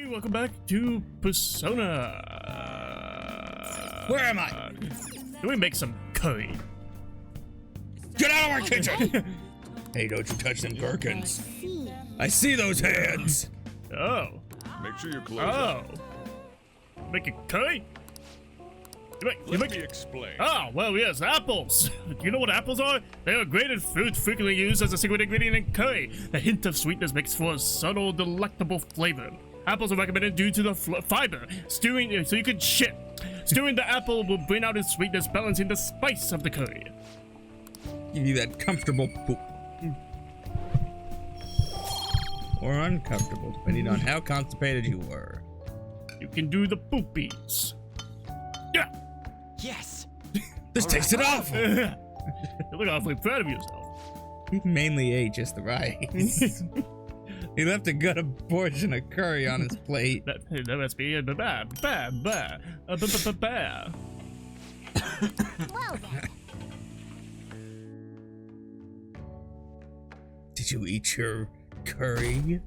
welcome back to Persona. Where am I? Can we make some curry? Get out of our kitchen! Hey, don't you touch them gherkins. I see those hands. Oh. Make sure your clothes are. Make a curry? Let me explain. Oh, well, yes, apples. You know what apples are? They are grated fruit frequently used as a secret ingredient in curry. A hint of sweetness makes for a subtle, delectable flavor. Apples are recommended due to the fiber. Stewing, so you could shit. Stewing the apple will bring out its sweetness, balancing the spice of the curry. Give you that comfortable poop. Or uncomfortable, depending on how constipated you were. You can do the poopies. Yeah. Yes. This tasted awful. You look awfully proud of yourself. He mainly ate just the rice. He left a good portion of curry on his plate. That must be a ba. Well then. Did you eat your curry?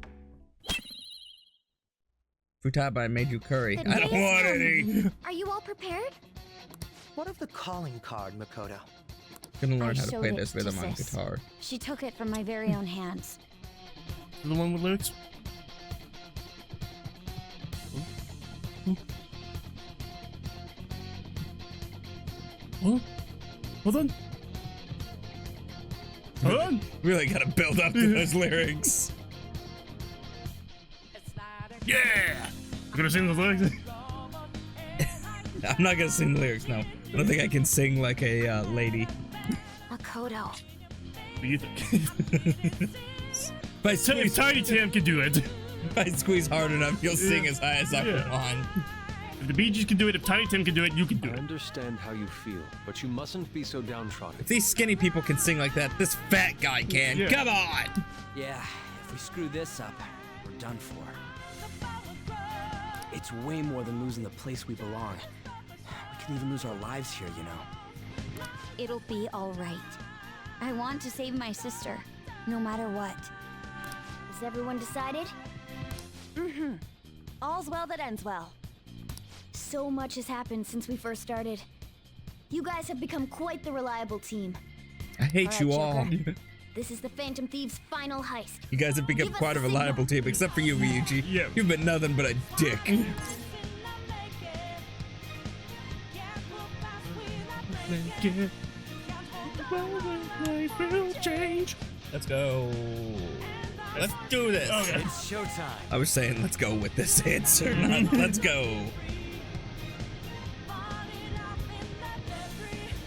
Futaba, I made you curry. The I don't day want is any. coming. Are you all prepared? What of the calling card, Makoto? Gonna learn how to showed play it this to rhythm on Sis. guitar. She took it from my very own hands. The one with lyrics? What? Hold on. Hold on. Really gotta build up to those lyrics. Yeah. You gonna sing the lyrics? I'm not gonna sing the lyrics, no. I don't think I can sing like a lady. Makoto. What do you think? If Tiny Tim can do it. I squeeze hard enough, you'll sing as high as I Yeah. want. If the Bee Gees can do it, if Tiny Tim can do it, you can do I it. understand how you feel, but you mustn't be so downtrodden. If these skinny people can sing like that, this fat guy can. Yeah. Come on! Yeah, if we screw this up, we're done for. It's way more than losing the place we belong. We could even lose our lives here, you know. It'll be all right. I want to save my sister, no matter what. Is everyone decided? Mm-hmm. All's well that ends well. So much has happened since we first started. You guys have become quite the reliable team. I hate you all. Joker. This is the Phantom Thieves' final heist. You guys have become Give us quite a a signal. reliable team, except for you, Ryuji. Yeah. You've been nothing but a dick. Let's go. Let's do this. Okay. It's showtime. I was saying let's go with this answer, not let's go.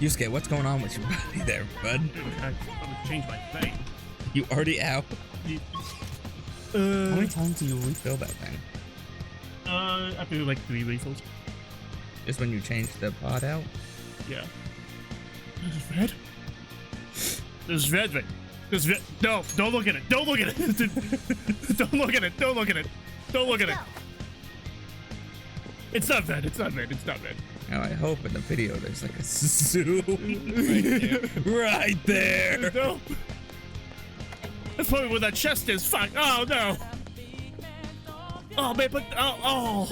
Yusuke, what's going on with your body there, bud? I'm gonna change my thing. You already out? How many times do you refill that thing? After like 3 refills. Just when you change the pod out? Yeah. This is red. This is red, right? This is red. No, don't look at it. Don't look at it. Don't look at it. Don't look at it. Don't look at it. Go. It's not red. It's not red. It's not red. Now I hope in the video there's like a zoom right there. Right there. No. That's probably where that chest is. Fuck. Oh no. Oh man, but oh.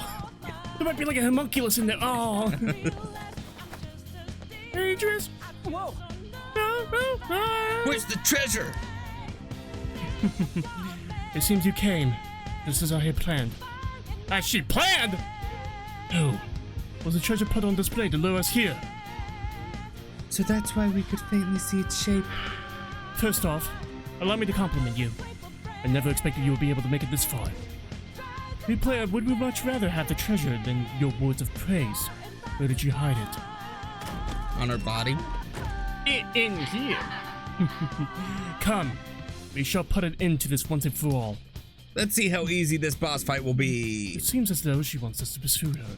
There might be like a homunculus in there. Oh. Dangerous. Whoa! Where's the treasure? It seems you came. This is our had planned. She planned? No. Was the treasure put on display to lure us here? So that's why we could faintly see its shape. First off, allow me to compliment you. I never expected you would be able to make it this far. We player would we much rather have the treasure than your words of praise. Where did you hide it? On her body? In here. Come, we shall put an end to this once and for all. Let's see how easy this boss fight will be. It seems as though she wants us to pursue her.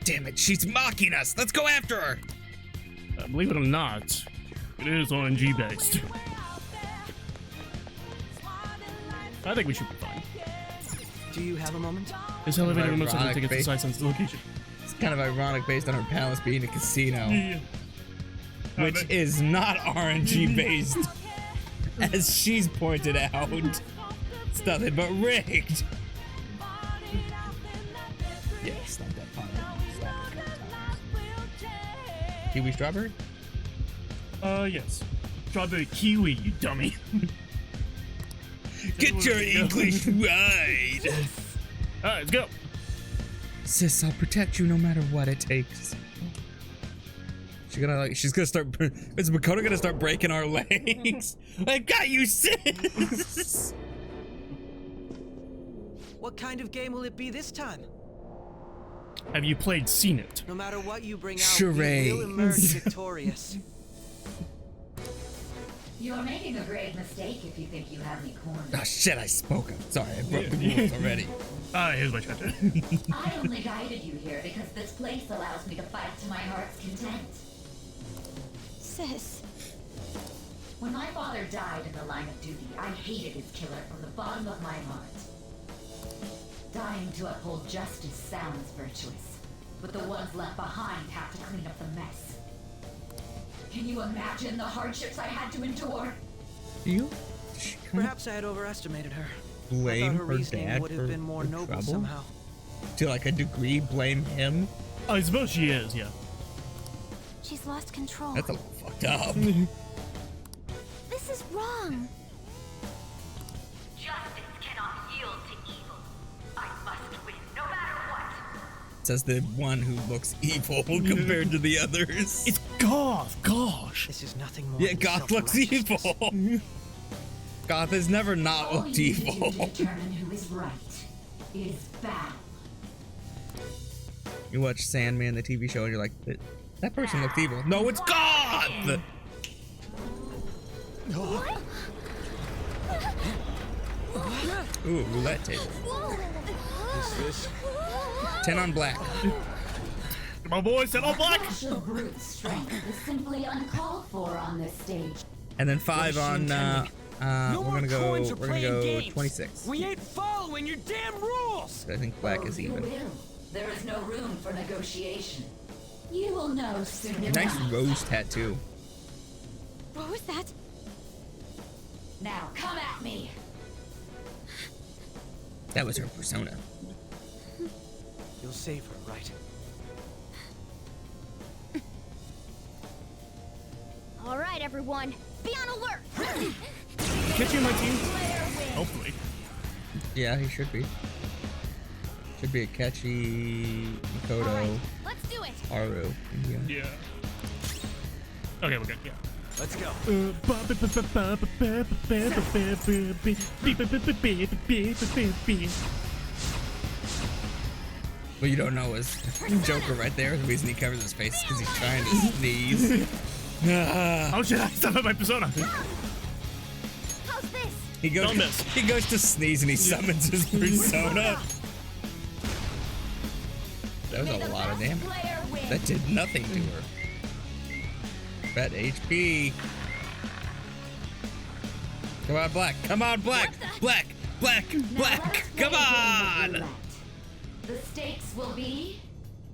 Damn it, she's mocking us. Let's go after her. Believe it or not, it is RNG based. I think we should be fine. Do you have a moment? This elevator removes us to Ironic take us to face. site sense location. It's kind of ironic based on her palace being a casino, Yeah. which is not RNG based, as she's pointed out. It's nothing but rigged. It's not that fun. Kiwi strawberry? Yes. Strawberry kiwi, you dummy. Get your English right. Alright, let's go. Sis, I'll protect you no matter what it takes. She's gonna start. Is Makoto gonna start breaking our legs? I got you, sis. What kind of game will it be this time? Have you played Seen It? No matter what you bring out, Charades. we'll emerge victorious. You're making a grave mistake if you think you have me cornered. Oh shit! I spoke. I'm sorry. I broke the rules already. Here's my treasure. I only guided you here because this place allows me to fight to my heart's content. Sis. When my father died in the line of duty, I hated his killer from the bottom of my heart. Dying to uphold justice sounds virtuous, but the ones left behind have to clean up the mess. Can you imagine the hardships I had to endure? You Perhaps I had overestimated her. I blame thought her her reasoning dad would for have been more her noble trouble? somehow. To like a degree, blame him. I suppose she is, yeah. She's lost control. That's a little fucked up. This is wrong. Justice cannot yield to evil. I must win, no matter what. Says the one who looks evil compared to the others. It's Goth, gosh. This is nothing more Yeah, than Goth looks self-righteousness. evil. Goth has never not All looked you need to do evil. to determine who is right is battle. You watch Sandman, the TV show, and you're like, that person looked evil. No, it's Goth! Ooh, roulette table. Is this? 10 on black. Come on, boys, set on black. Martial brute strength is simply uncalled for on this stage. And then 5 on, No we're more gonna go, coins or we're gonna playing go games. 26. We ain't following your damn rules. I think black is You even. will. There is no room for negotiation. You will know soon Nice enough. rose tattoo. What was that? Now come at me. That was her persona. You'll save her, right? All right, everyone. Be on alert. Get you, my team. Hopefully. Yeah, he should be. Should be a catchy All right, Makoto, let's do it. Aru. Yeah. Yeah. Okay, we're good, yeah. Let's go. What you don't know is Joker right there. The reason he covers his face is because he's trying to sneeze. Oh shit, I stopped at my persona. How's this? He goes. Don't miss. He goes to sneeze and he summons his persona. That was a lot of damage. Player wins. That did nothing to her. Bet HP. Come on, black. Come on, black. Black. Black. Now Black. let's play Come a game of on. roulette. The stakes will be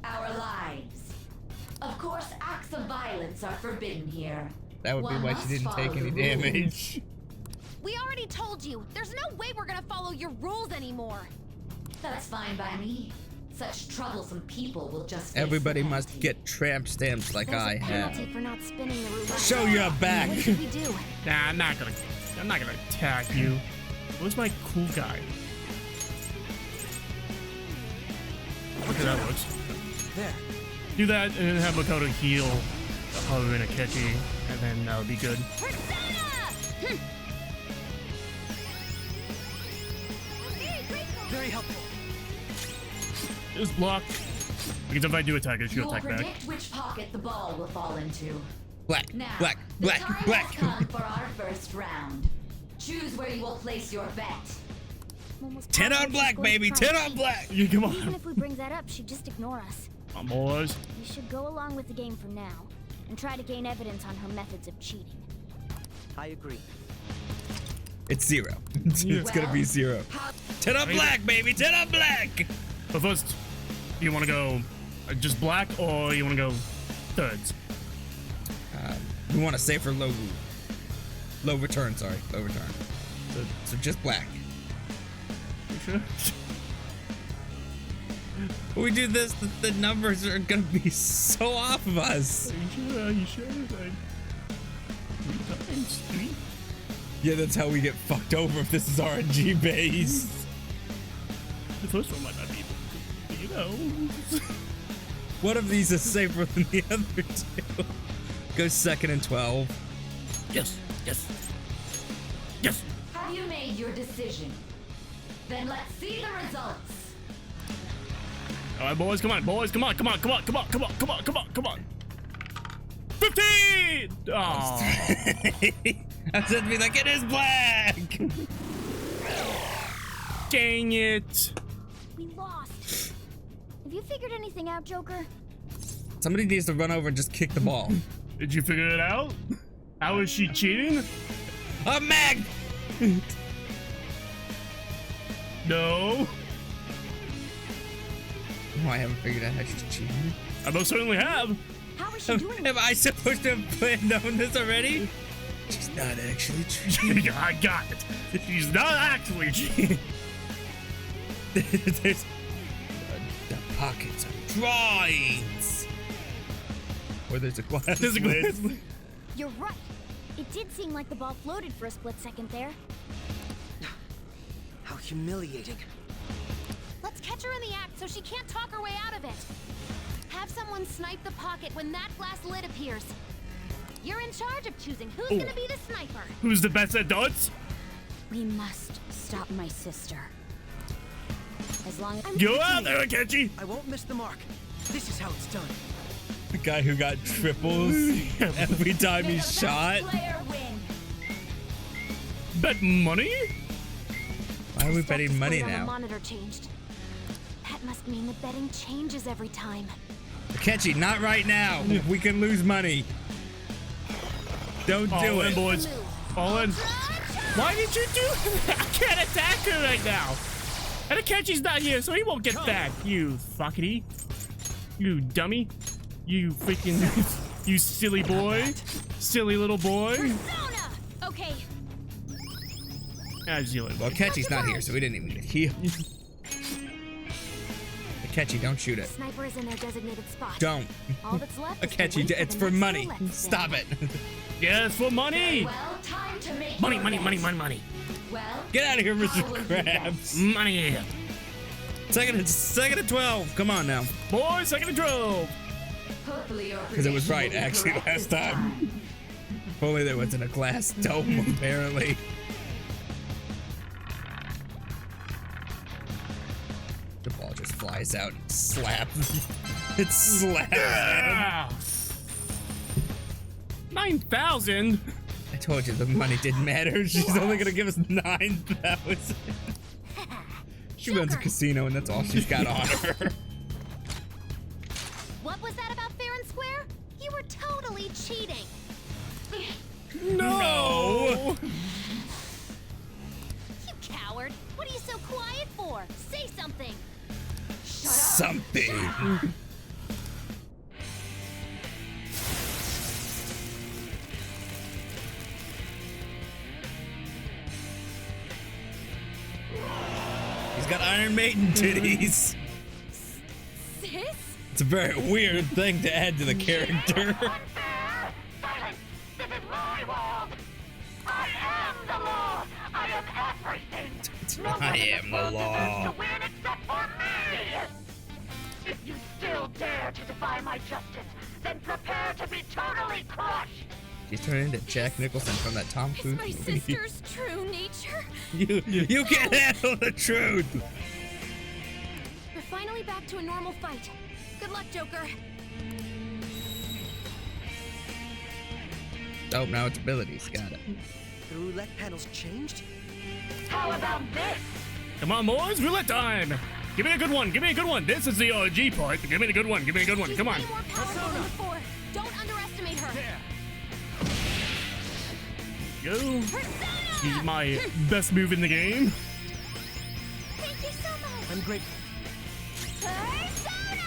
our lives. Of course, acts of violence are forbidden here. That would be One why must she didn't follow take any the rules. damage. We already told you. There's no way we're gonna follow your rules anymore. That's fine by me. Such troublesome people will just face Everybody the must penalty. get tramp stamps like There's I a penalty have. for not spinning the roulette. Show your back. What should we do? Nah, I'm not gonna attack you. Where's my cool guy? Okay, that works. There. Do that and then have Makoto heal Haru and Akechi, and then that'll be good. Persona! Very helpful. Just block. Because if I do attack, it You should will attack back. predict which pocket the ball will fall into. Black. Now, Black. the Black. time Black. has come for our first round. Choose where you will place your bet. 10 on black, baby. 10 on black. You come Even on. if we bring that up, she'd just ignore us. Come on, boys. We should go along with the game for now and try to gain evidence on her methods of cheating. I agree. It's 0. It's gonna be 0. 10 on black, baby. 10 on black. But first, you want to go just black or you want to go thirds? We want a safer low return. Sorry, low return. So just black. You sure? we do this, the numbers are gonna be so off of us. You sure? Like, 3 times 3? Yeah, that's how we get fucked over if this is RNG based. The first one might not be, you know. One of these is safer than the other two. Go 2nd and 12. Yes. Have you made your decision? Then let's see the results. All right, boys, come on. Come on. 15! Oh. I was going to be like, it is black! Dang it. We lost. Have you figured anything out, Joker? Somebody needs to run over and just kick the ball. Did you figure it out? How is she cheating? A mag! No. Oh, I haven't figured out how she's cheating. I most certainly have. How is she doing? Am I supposed to have known this already? She's not actually cheating. I got it. She's not actually cheating. There's the pockets of drawings. Or there's a glass. There's a glass. You're right. It did seem like the ball floated for a split second there. How humiliating. Let's catch her in the act so she can't talk her way out of it. Have someone snipe the pocket when that glass lid appears. You're in charge of choosing who's gonna be the sniper. Who's the best at darts? We must stop my sister. As long as Go out there, Akechi. I won't miss the mark. This is how it's done. The guy who got triples every time he shot. Player win. Bet money? Why are we Stop betting displayed money on the now? monitor changed. That must mean the betting changes every time. Akechi, not right now. We can lose money. Don't do All in, it. boys. All in. Why did you do that? I can't attack her right now. And Akechi's not here, so he won't get back. You fuckity. You dummy. You freaking... You silly boy. Silly little boy. Persona! Okay, As you Well, Akechi's not here, so we didn't even get heal. Akechi, don't shoot it. Sniper is in their designated spot. Don't. All that's left is to Akechi, wait for it's the for next money. roulette spin. Stop it. Yes, for money. Well, time to make Money, your money, bet. money, money, money. Well, Get out of here, how will Mr. you Krabs. Money. Second and 12. Come on now. Boys, second and drove. bet? Hopefully your Because it was prediction right, will be actually, correct last this time. If only there wasn't a glass dome, apparently. The ball just flies out and slaps. It slaps at him. 9,000. I told you the money didn't matter. She's only gonna give us 9,000. She runs a casino and that's all she's got on her. what was that about fair and square? You were totally cheating. No. You coward. What are you so quiet for? Say something. Something. He's got Iron Maiden titties. Sis? It's a very weird thing to add to the character. Silence! This is my world! I am the law! I am everything! I am the To law. win except for me! If you still dare to defy my justice, then prepare to be totally crushed! She's turning into Jack Nicholson from that Tom It's Cruise my movie. sister's true nature. You can't handle the truth. We're finally back to a normal fight. Good luck, Joker. Oh, now it's abilities. Got it. The roulette panel's changed? How about this? Come on, boys. Roulette time. Give me a good one. Give me a good one. This is the G part. Give me a good one. Give me a good one. She's Come on. way more powerful than before. Don't underestimate her. Go. Persona! Use my best move in the game. Thank you so much. I'm grateful. Persona!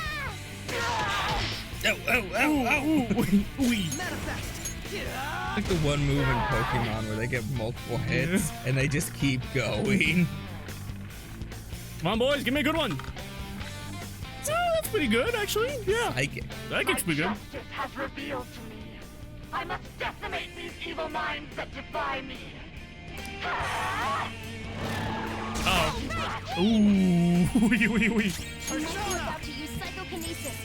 Wee. Manifest! Like the one move in Pokemon where they get multiple hits and they just keep going. Come on, boys. Give me a good one. Oh, that's pretty good, actually. Yeah. Psychic. Psychic's pretty good. Justice has revealed to me. I must decimate these evil minds that defy me. Oh. Ooh. Wee. I might be about to use psychokinesis.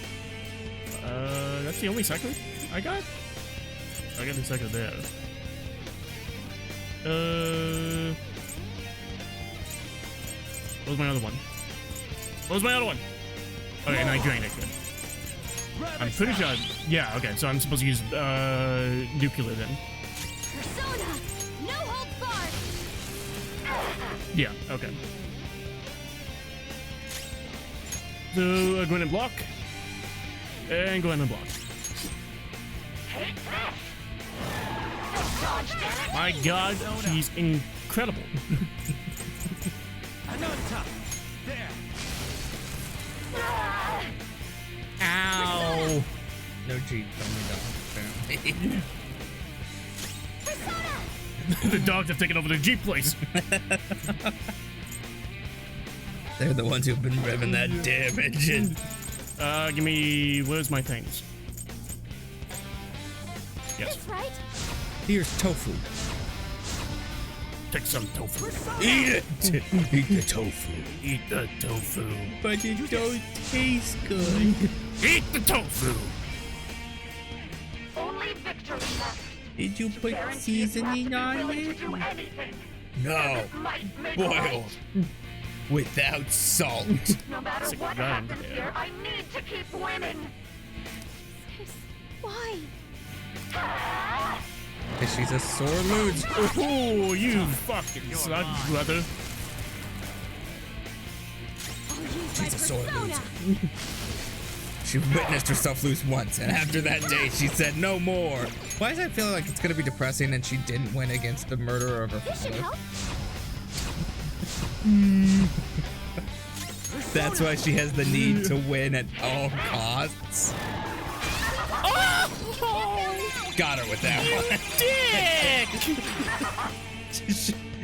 That's the only cycle I got? I got the cycle there. What was my other one? What was my other one? Okay, and I drained it. Good. I'm pretty sure. Yeah, okay, so I'm supposed to use nuclear then. Persona! No holds barred! Yeah, okay. So, go in and block. And go in and block. My god, he's incredible. Ow! No G, only dog, apparently. The dogs have taken over the Jeep place. They're the ones who've been revving that damn engine. Give me. Where's my things? Yes. That's right. Here's tofu. Take some tofu. Eat it! Eat the tofu. Eat the tofu. But it don't taste good. Eat the tofu. Only victory left. Did you put Guarantees seasoning you have to on be willing it? to do anything. No. Might make Boiled. right. Without salt. No matter Sick what gun, happens yeah. here, I need to keep winning. Why? Cause she's a sore loser. Oh, you fucking suck, brother. I'll use She's my a sore persona. loser. She witnessed herself lose once, and after that day, she said no more. Why does I feel like it's gonna be depressing and she didn't win against the murderer of her This should father? help. That's why she has the need to win at all costs. Got her with that one. Dick!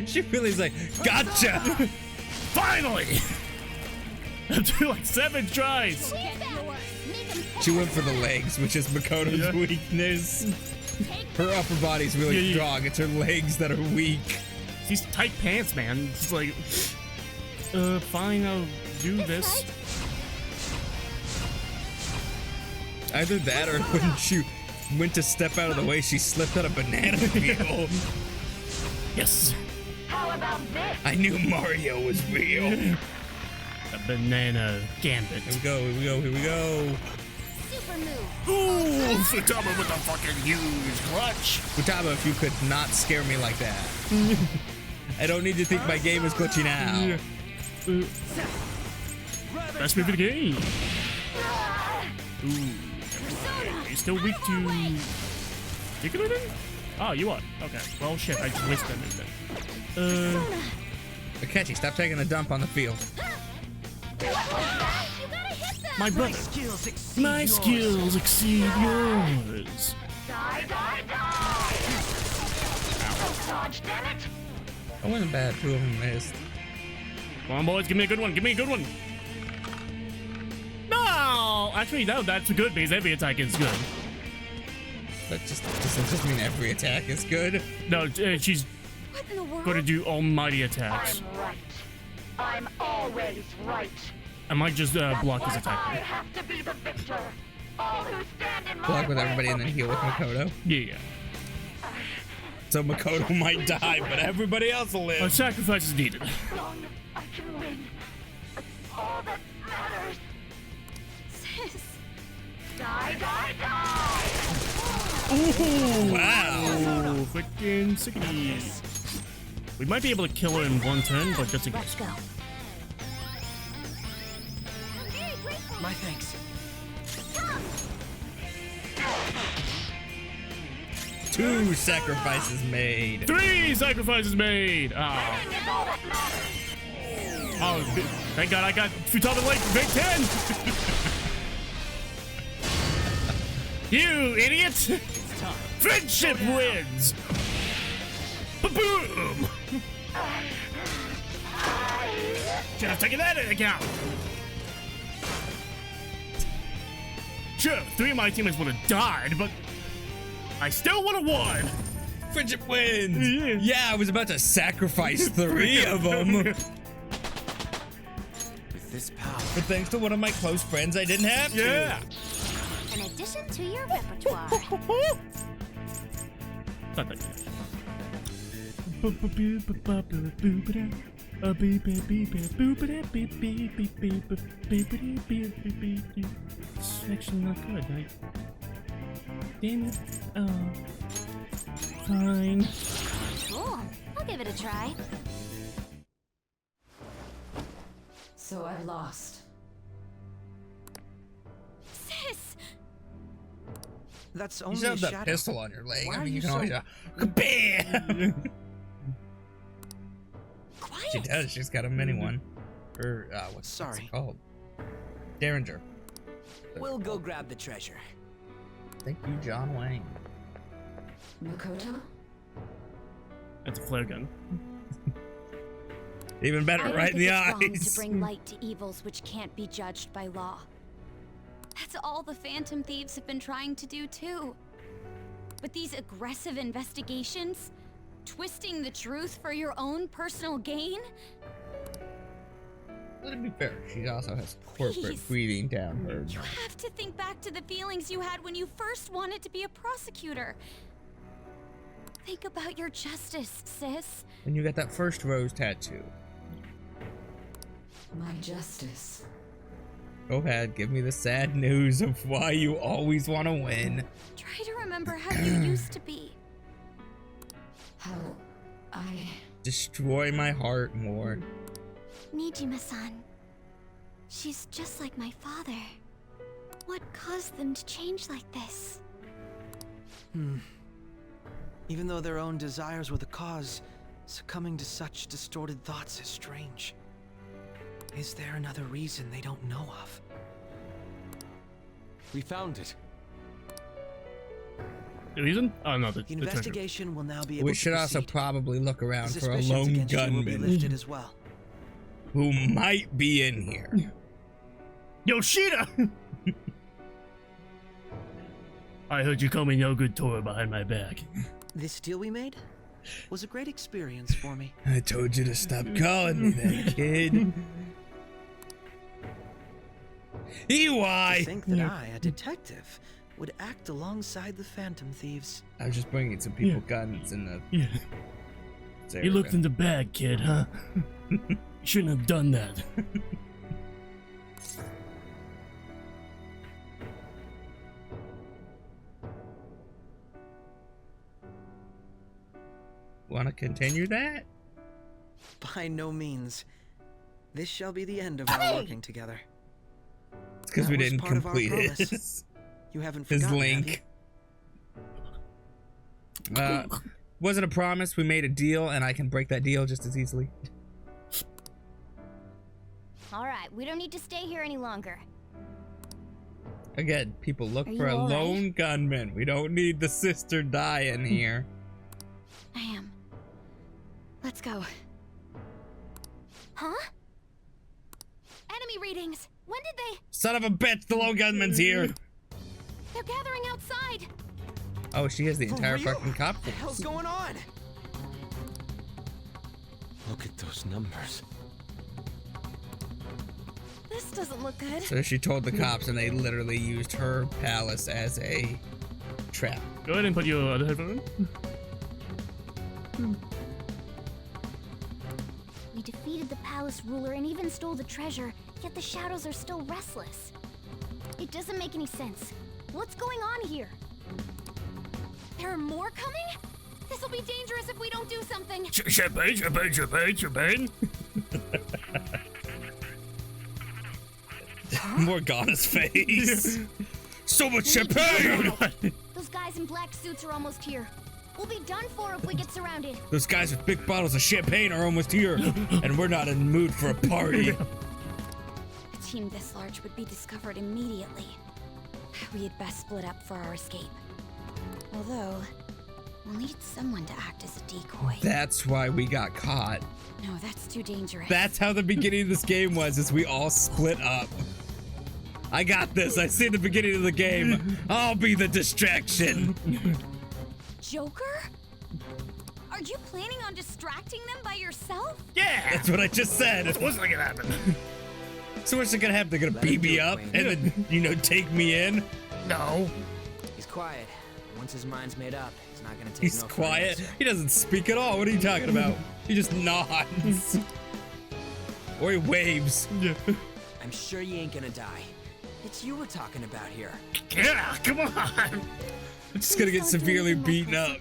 She really is like, gotcha! Finally! After like 7 tries. She went for the legs, which is Makoto's Yeah. weakness. Her upper body's really Yeah. strong. It's her legs that are weak. These tight pants, man. It's like, fine, I'll do this. Either that or when she went to step out of the way, she slipped on a banana peel. Yes. How about this? I knew Mario was real. Here A banana gambit. we go, here we go, here we go. Super move. Ooh, Futaba with a fucking huge clutch. Futaba, if you could not scare me like that. I don't need to think my game is glitching out. Best move in the game. Ooh. You're still weak to... particular thing? Oh, you are. Okay. Well, shit, I just wasted that movement. Akechi, stop taking a dump on the field. You gotta hit them. My brother. My skills exceed yours. Die, die, die! Don't dodge, damn it! I wasn't bad. 2 of them missed. Come on, boys. Give me a good one. Give me a good one. No! Actually, no, that's good because every attack is good. That just doesn't just mean every attack is good. No, she's What in the world? going to do almighty attacks. I'm right. I'm always right. I might just block That's his why attack. I have to be the victor. All who stand in my Block with way everybody and then heal with Makoto. Yeah. So Makoto might die, but everybody else will A live. sacrifice is needed. As long as I can win. That's all that matters. Sis. Die, die, die! Ooh! Wow. Ooh, freaking sickity. We might be able to kill her in 1 turn, but just in Let's case. go. My thanks. 2 sacrifices made. 3 sacrifices made! Ah. Winning is all that matters. Oh, thank God I got Futaba Lake Big 10! You idiot! Friendship wins! Boom! Should have taken that into account. Sure, 3 of my teammates would have died, but I still would have won. Friendship wins. Yeah, I was about to sacrifice 3 of them. With this power. But thanks to one of my close friends, I didn't have to. Yeah. An addition to your repertoire. Not that it's actually not good. Damn it. Oh. Fine. Cool. I'll give it a try. So I lost. Sis! That's You only still a have that shadow. pistol on your leg. Why I are mean, you you can so- always kabam! Quiet! She does. She's got a mini one. Or what's Sorry. it called? Derringer. We'll go grab the treasure. Thank you, John Wayne. Makoto? That's a flare gun. Even better, I don't right in think the it's wrong to eyes. bring light to evils which can't be judged by law. That's all the Phantom Thieves have been trying to do too. But these aggressive investigations, twisting the truth for your own personal gain? Well, to be fair, she also has corporate Please. breathing down her. You have to think back to the feelings you had when you first wanted to be a prosecutor. Think about your justice, sis. When you got that first rose tattoo. My justice. Go ahead, give me the sad news of why you always want to win. Try to remember how you used to be. How I... Destroy my heart more. Nijima-san. She's just like my father. What caused them to change like this? Even though their own desires were the cause, succumbing to such distorted thoughts is strange. Is there another reason they don't know of? We found it. The reason? Oh no, the The treasure. investigation will now be able We to should also proceed. probably look around for a Suspicions lone against you will be gunman lifted as well. who might be in here. Yoshida! I heard you call me no good Tora behind my back. This deal we made was a great experience for me. I told you to stop calling me that, kid. To EY! think that I, a detective, would act alongside the Phantom Thieves. I was just bringing some people guns in the... Yeah. You looked in the bag, kid, huh? You shouldn't have done that. Want to continue that? By no means. This shall be the end of our working together. It's because That we was didn't part of our complete promise. his, You haven't his forgotten, link. have you? Wasn't a promise. We made a deal, and I can break that deal just as easily. Alright, we don't need to stay here any longer. Again, people look Are for you a all right? lone gunman. We don't need the sister dying here. I am. Let's go. Huh? Enemy readings! When did they? Son of a bitch, the lone gunman's here. They're gathering outside! Oh, she has the For entire real? fucking cop What the hell's force. going on? Look at those numbers. This doesn't look good. So she told the cops, and they literally used her palace as a trap. Go ahead and put your other headphone in. We defeated the palace ruler and even stole the treasure, yet the shadows are still restless. It doesn't make any sense. What's going on here? There are more coming? This'll be dangerous if we don't do something. Champagne, champagne, champagne, champagne. Morgana's face. So much champagne! Those guys in black suits are almost here. We'll be done for if we get surrounded. Those guys with big bottles of champagne are almost here, and we're not in the mood for a party. A team this large would be discovered immediately. We had best split up for our escape. Although, we'll need someone to act as a decoy. That's why we got caught. No, that's too dangerous. That's how the beginning of this game was, is we all split up. I got this. I see the beginning of the game. I'll be the distraction. Joker? Are you planning on distracting them by yourself? Yeah! That's what I just said. What's not gonna happen? So what's gonna happen? They're gonna beat me up and then, you know, take me in? No. He's quiet. Once his mind's made up, he's not gonna take He's no for an quiet. answer. He doesn't speak at all. What are you talking about? He just nods. Or he waves. I'm sure you ain't gonna die. It's you we're talking about here. Yeah, come on. I'm just gonna get severely beaten up.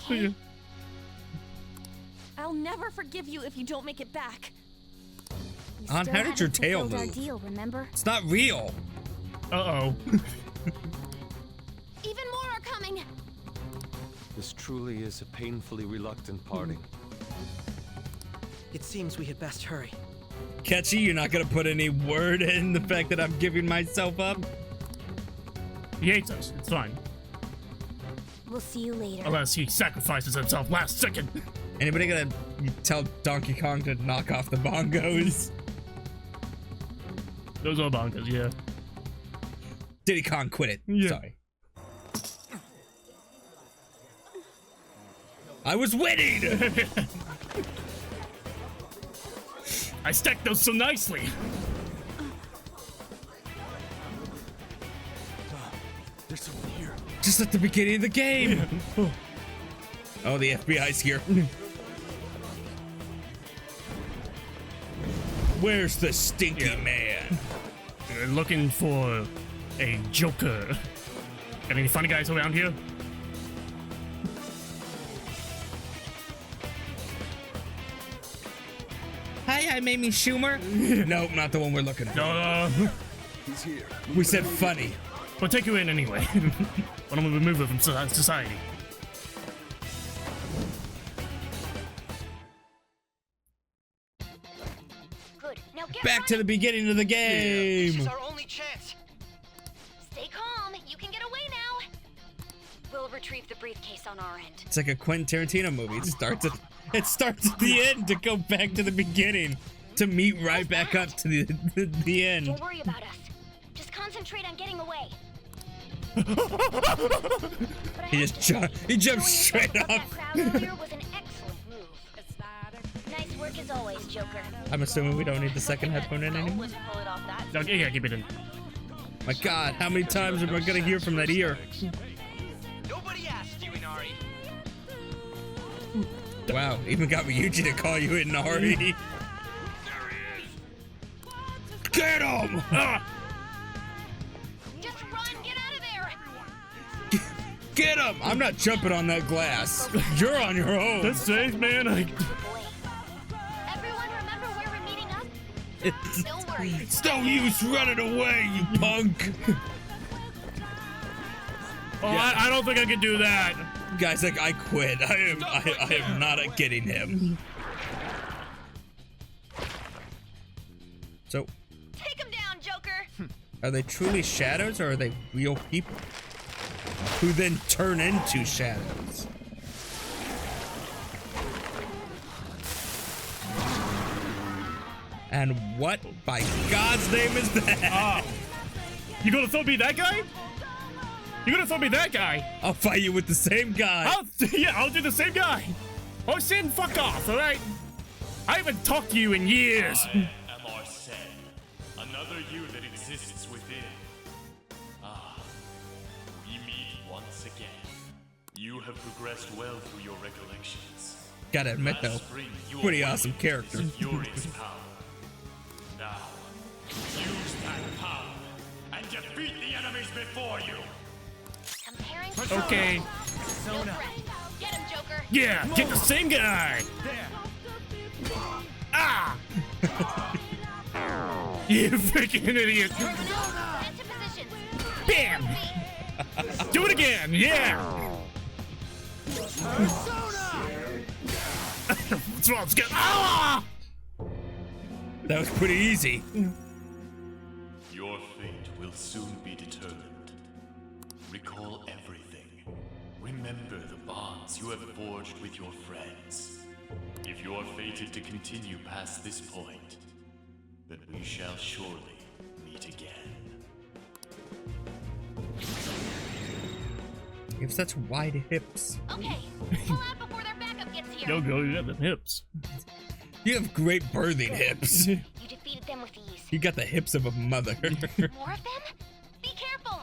I'll never forgive you if you don't make it back. We Aunt, still how did your haven't tail fulfilled our move? deal, remember? It's not real. Uh-oh. Even more are coming. This truly is a painfully reluctant parting. It seems we had best hurry. Catchy, you're not gonna put any word in the fact that I'm giving myself up? He hates us. It's fine. We'll see you later. Unless he sacrifices himself last second. Anybody gonna tell Donkey Kong to knock off the bongos? Those are bonkers, yeah. Diddy Kong, quit it. Yeah. Sorry. I was winning! I stacked those so nicely. There's someone here. Just at the beginning of the game. Oh, the FBI's here. Where's the stinky man? We're looking for a Joker. Got any funny guys around here? Hi, I'm Amy Schumer. Nope, not the one we're looking for. He's here. We said funny. We'll take you in anyway. Why don't we remove it from society? Good. Now get Back to the beginning of the game. This is our only chance. Stay calm. You can get away now. We'll retrieve the briefcase on our end. It's like a Quentin Tarantino movie. It starts at the end to go back to the beginning to meet right back up to the end. Don't worry about us. Just concentrate on getting away. He jumped straight up. That crowd earlier was an excellent move. Nice work as always, Joker. I'm assuming we don't need the second headphone in anymore. Pull it off that. No, yeah, keep it in. My God, how many times am I gonna hear from that ear? Nobody asked you, Inari. Wow, even got Ryuji to call you Inari. Get him! Ah! Just run, get out of there. Get him! I'm not jumping on that glass. You're on your own. That's safe, man. Everyone remember where we're meeting up? Don't worry. It's no use running away, you punk. Oh, I don't think I can do that. Guys, like, I quit. I am not getting him. So, Take him down, Joker. are they truly shadows or are they real people who then turn into shadows? And what by God's name is that? You gonna throw me that guy? You gonna throw me that guy? I'll fight you with the same guy. I'll do the same guy. Oh, Sin, fuck off, all right? I haven't talked to you in years. I am Arsene, another you that exists within. Ah, we meet once again. You have progressed well through your recollections. Gotta admit though, Last spring, you pretty awakened awesome to character. this furious power. Now, use that power and defeat the enemies before you. Comparing Okay. No threat. Get him, Joker. Yeah, get the same guy. Ah! You freaking idiot. Get to position. Bam! Do it again, yeah! What's wrong? Let's go. Ah! That was pretty easy. Your fate will soon be determined. Recall everything. Remember the bonds you have forged with your friends. If you are fated to continue past this point, then we shall surely meet again. You have such wide hips. Okay, pull out before their backup gets here. Yo, girl, you have the hips. You have great birthing hips. You defeated them with ease. You got the hips of a mother. More of them? Be careful.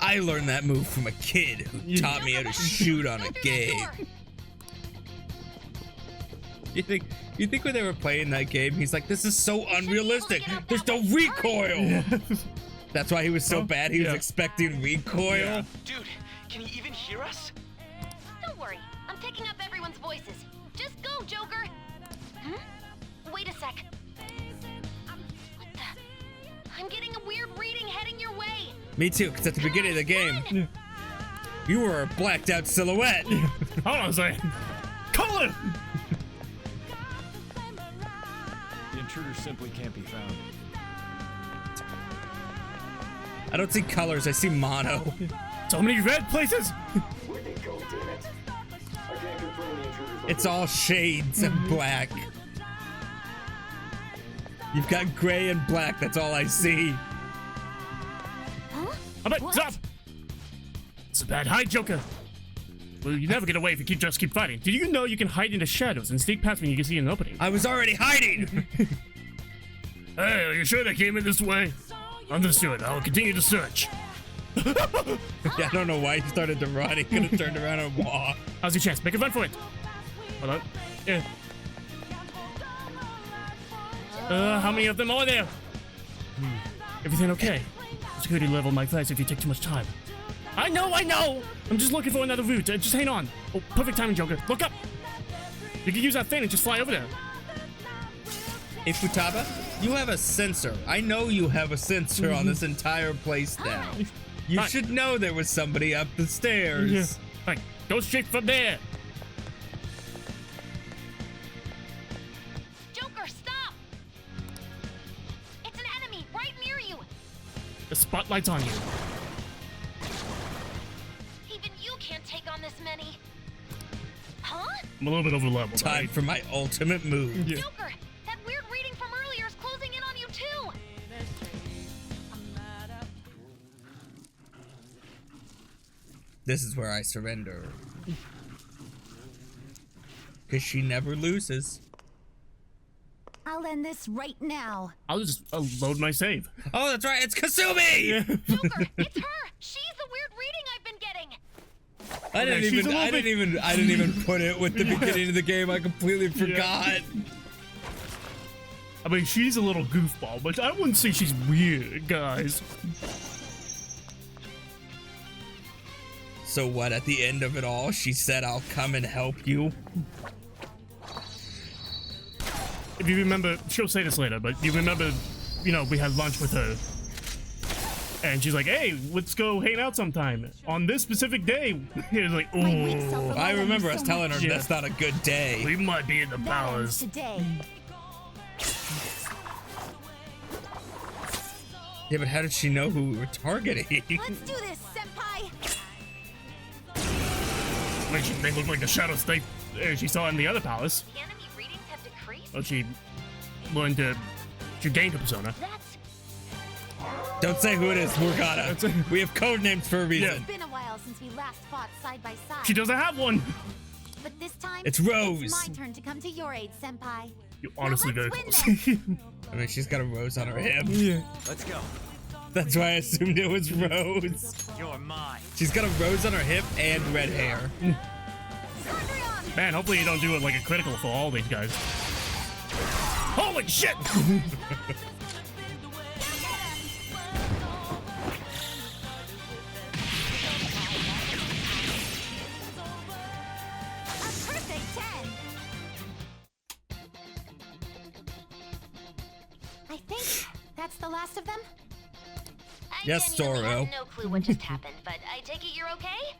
I learned that move from a kid who taught me how to shoot on a game. You think when they were playing that game, he's like, this is so unrealistic. There's no recoil. Yeah. That's why he was so bad. He was expecting recoil. Yeah. Dude, can you even hear us? Don't worry, I'm picking up everyone's voices. Just go, Joker. Huh? Wait a sec. What the? I'm getting a weird reading heading your way. Me too, because at the beginning of the game, you were a blacked out silhouette. Hold on a second. Call him! The intruder simply can't be found. I don't see colors, I see mono. So many red places! It's all shades of black. You've got gray and black, that's all I see. Huh? I'm like, stop! It's a bad hide, Joker. Well, you never get away if you just keep fighting. Did you know you can hide in the shadows and sneak past when you can see an opening? I was already hiding! Hey, are you sure they came in this way? Understood. I'll continue to search. Yeah, I don't know why he started to run. He could have turned around and walked. How's your chance? Make a run for it. Hold on. Yeah. How many of them are there? Everything okay? Security level might rise if you take too much time. I know! I'm just looking for another route. Just hang on. Oh, perfect timing, Joker. Look up! You can use that thing and just fly over there. Hey, Futaba, you have a sensor. I know you have a sensor on this entire place now. You should know there was somebody up the stairs. Yeah. Right, go straight from there. Joker, stop! It's an enemy right near you. The spotlight's on you. Even you can't take on this many. Huh? I'm a little bit over level. Time for my ultimate move. Yeah. Joker, that weird reading from earlier is closing in on you too. This is where I surrender. Because she never loses. I'll end this right now. I'll just load my save. Oh, that's right. It's Kasumi! Joker, it's her. She's the weird reading I've been getting. I didn't even put it with the beginning of the game. I completely forgot. I mean, she's a little goofball, but I wouldn't say she's weird, guys. So what, at the end of it all, she said, I'll come and help you? If you remember, she'll say this later, but you remember, you know, we had lunch with her. And she's like, hey, let's go hang out sometime. On this specific day. It's like, oh. I remember us telling her that's not a good day. We might be in the powers. Today. Yeah, but how did she know who we were targeting? Let's do this, senpai. They look like the shadows she saw in the other palace. The enemy readings have decreased. Well, she gained a persona. That's Don't say who it is, Morgana. We have code names for a reason. It's been a while since we last fought side by side. She doesn't have one. But this time, It's Rose. It's my turn to come to your aid, senpai. You honestly Now very let's close. win I mean, she's got a rose on her hip. Yeah. Let's go. That's why I assumed it was Rose. You're mine. She's got a rose on her hip and red hair. Man, hopefully you don't do it like a critical for all these guys. Holy shit! I think that's the last of them. I Yes, genuinely Zoro. have no clue what just happened, but I take it you're okay?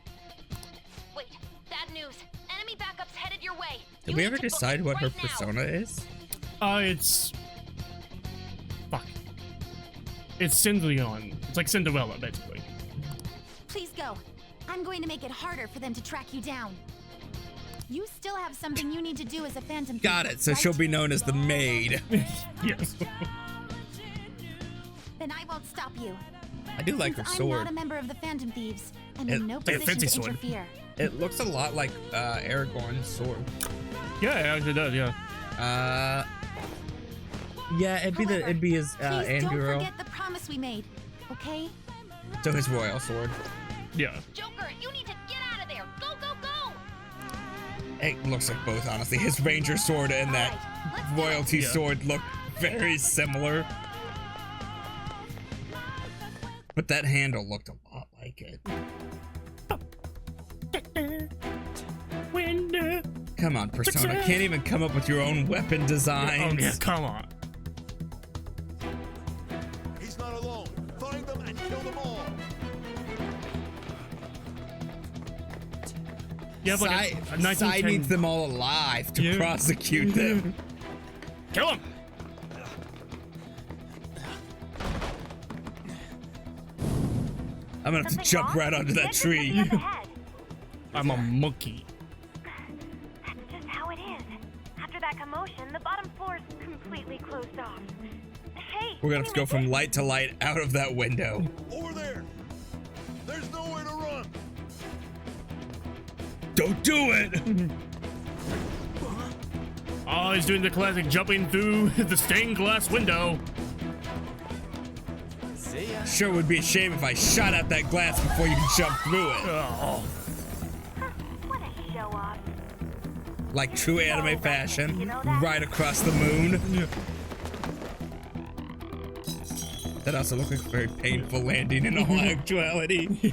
Wait, bad news. Enemy backup's headed your way. Did You we need ever to book decide it what her right now. persona is? It's... Fuck. It's Cinderella. It's like Cinderella, basically. Please go. I'm going to make it harder for them to track you down. You still have something you need to do as a phantom. Got thief, it, so right? she'll be known as the maid. Yes. stop you. I do like her Since sword. I'm not a member of the Phantom Thieves, I'm It- in no it's a position fancy to sword. interfere. It looks a lot like Aragorn's sword. Yeah, it actually does. Yeah. Yeah, it'd be his Please don't Anduril. forget the promise we made, okay? So his royal sword. Yeah. Joker, you need to get out of there. Go, go, go. It looks like both, honestly. His ranger sword and that royalty Yeah. sword look very similar. But that handle looked a lot like it. Window. Come on, Persona. Can't even come up with your own weapon designs. Oh yeah, come on. He's not alone. Find them and kill them all. You have like a Sai 1910 needs them all alive to Yeah. prosecute them. Kill him. I'm gonna have to jump right onto that tree. I'm a monkey. That's just how it is. After that commotion, the bottom floor is completely closed off. Hey, We're gonna have to go from light to light out of that window. Over there. There's nowhere to run. Don't do it! Oh, he's doing the classic jumping through the stained glass window. See ya. Sure would be a shame if I shot out that glass before you could jump through it. Oh. what a show off. Like true anime fashion, right across the moon. That also looked like a very painful landing in all actuality.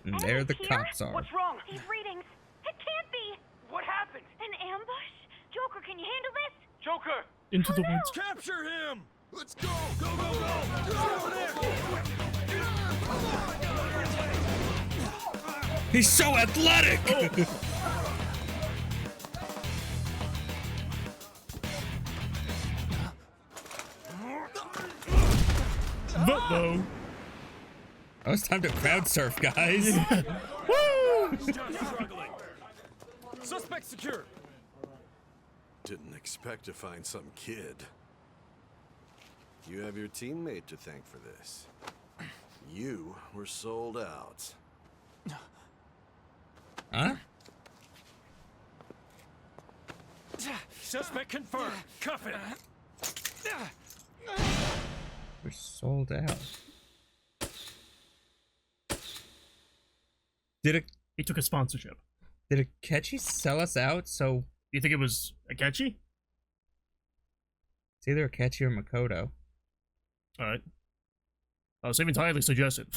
And there the cops are. What's wrong? These readings. It can't be. What happened? An ambush? Joker, can you handle this? Joker! Into the woods. Capture him. Let's go. Go, go, go. Get over there. He's so athletic! Uh-oh. Oh, it's time to crowd surf, guys. Woo! Struggling. Suspect secured. Didn't expect to find some kid. You have your teammate to thank for this. You were sold out. Huh? Suspect confirmed. Cuff it. We're sold out. Did He took a sponsorship. Akechi sell us out? So You think it was Akechi? it's either Akechi or Makoto. Alright. Oh, saving entirely suggested.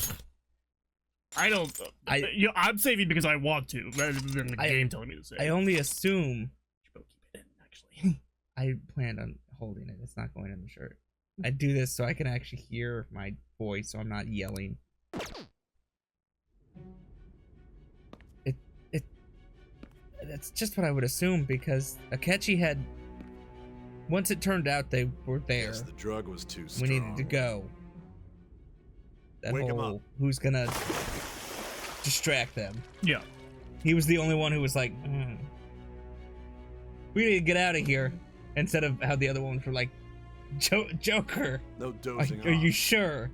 I'm saving because I want to, rather than the game telling me to save. I only assume. Keep it in, actually. I planned on holding it. It's not going in the shirt. I do this so I can actually hear my voice, so I'm not yelling. That's just what I would assume, because Akechi had. Once it turned out they were there, Yes, the drug was too we strong. needed to go. That Wake 'em whole up. who's gonna distract them. Yeah. He was the only one who was like, we need to get out of here. Instead of how the other ones were like, Joker, No dozing are you off. sure?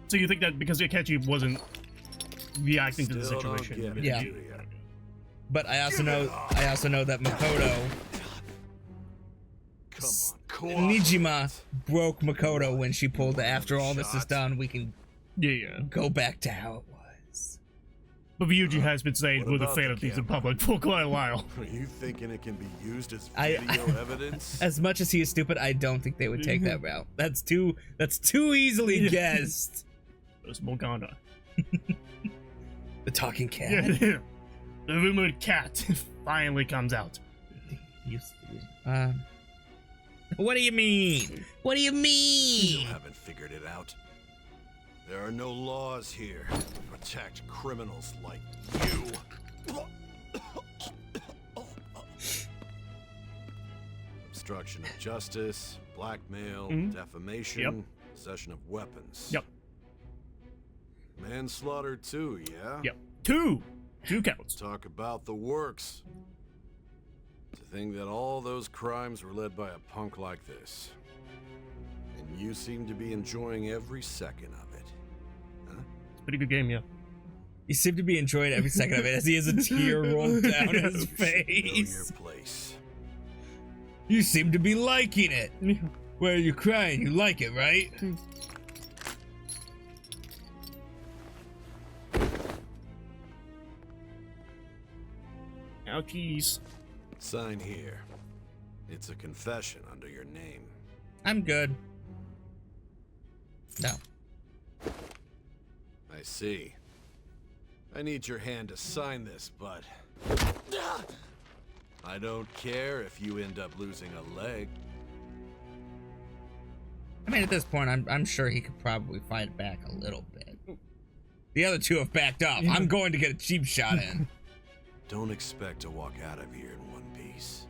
So you think that because Akechi wasn't reacting to the Still don't situation? get it, Yeah. do ya? But I also know that Makoto, Come on, Nijima broke Makoto when she pulled the after all this is done, we can Yeah. go back to how it was. But Ryuji has been saying What we're the about fan the of things in camera? public for quite a while. Are you thinking it can be used as I- video evidence? As much as he is stupid, I don't think they would take that route. That's too easily guessed. It's Morgana. The talking cat. Yeah. The rumored cat finally comes out. What do you mean? What do you You mean? haven't figured it out. There are no laws here to protect criminals like you. Obstruction of justice, blackmail, defamation, Yep. possession of weapons. Yep. Manslaughter too, yeah? Yep. Two counts. Talk about the works. To think that all those crimes were led by a punk like this. And You seem to be enjoying every second of it. Huh? It's a pretty good game, yeah. You seem to be enjoying every second of it as he has a tear rolled down his Know face. your place. You seem to be liking it. Well, you're crying. You like it, right? Ouchies. Sign here. It's a confession under your name. I'm good. No. I see. I need your hand to sign this, but I don't care if you end up losing a leg. I mean, at this point, I'm sure he could probably fight back a little bit. The other two have backed off. I'm going to get a cheap shot in. Don't expect to walk out of here in one piece.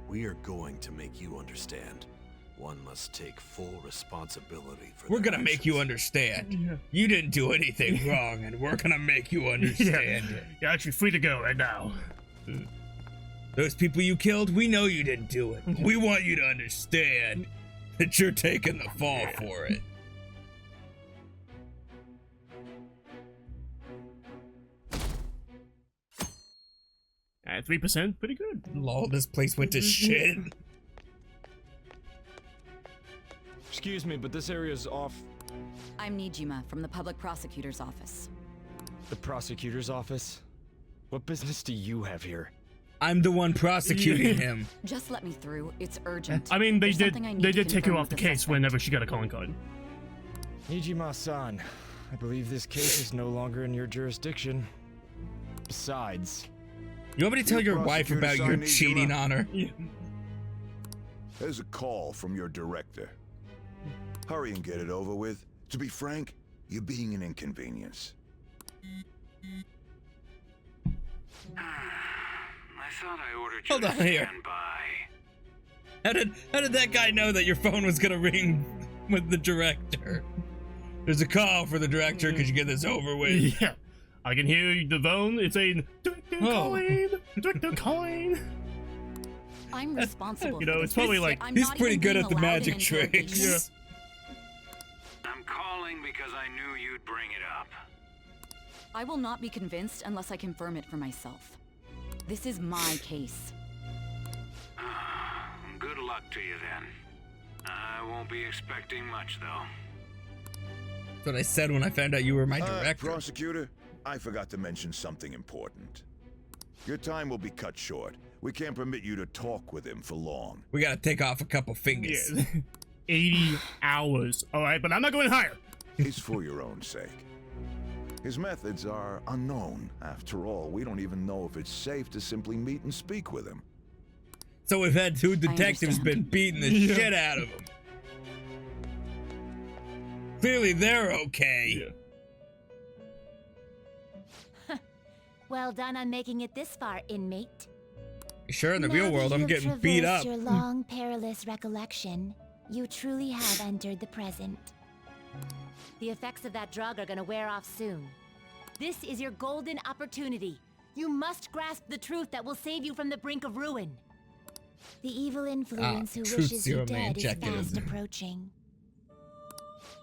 We are going to make you understand. One must take full responsibility for We're their gonna make you actions. understand. You didn't do anything wrong, and we're gonna make you understand. You're actually free to go right now. Those people you killed, we know you didn't do it. We want you to understand that you're taking the fall for it. At 3%, pretty good. Lol, this place went to shit. Excuse me, but this area is off. I'm Nijima from the public prosecutor's office. The prosecutor's office? What business do you have here? I'm the one prosecuting him. Just let me through. It's urgent. I mean, they There's something I need did to take her confirm off the with case suspect. whenever she got a calling card. Nijima-san, I believe this case is no longer in your jurisdiction. Besides, You want me to tell your wife Prosecutor about your Nijima. cheating on her? There's a call from your director. Hurry and get it over with. To be frank, you're being an inconvenience. I thought I ordered you Hold to on here. stand by. How did that guy know that your phone was gonna ring with the director? There's a call for the director. Could you get this over with? Yeah. I can hear the phone. It's saying, Director calling! Director calling! I'm responsible. You know, for it's this probably shit. like- I'm He's not pretty even good being at the allowed in magic tricks. interrogations. I'm calling because I knew you'd bring it up. I will not be convinced unless I confirm it for myself. This is my case. Good luck to you then. I won't be expecting much though. That's what I said when I found out you were my director. Prosecutor, I forgot to mention something important. Your time will be cut short. We can't permit you to talk with him for long. We gotta take off a couple fingers. Yeah. 80 hours. Alright, but I'm not going higher. It's for your own sake. His methods are unknown. After all, we don't even know if it's safe to simply meet and speak with him. So we've had two detectives been beating the shit out of him. Clearly they're okay. Well done on making it this far, inmate. Sure, in the Now real that world, I'm you have getting beat up. traversed your long, perilous recollection, you truly have entered the present. The effects of that drug are gonna wear off soon. This is your golden opportunity. You must grasp the truth that will save you from the brink of ruin. The evil influence who Truth wishes you Serum Man, dead is check it fast in. approaching.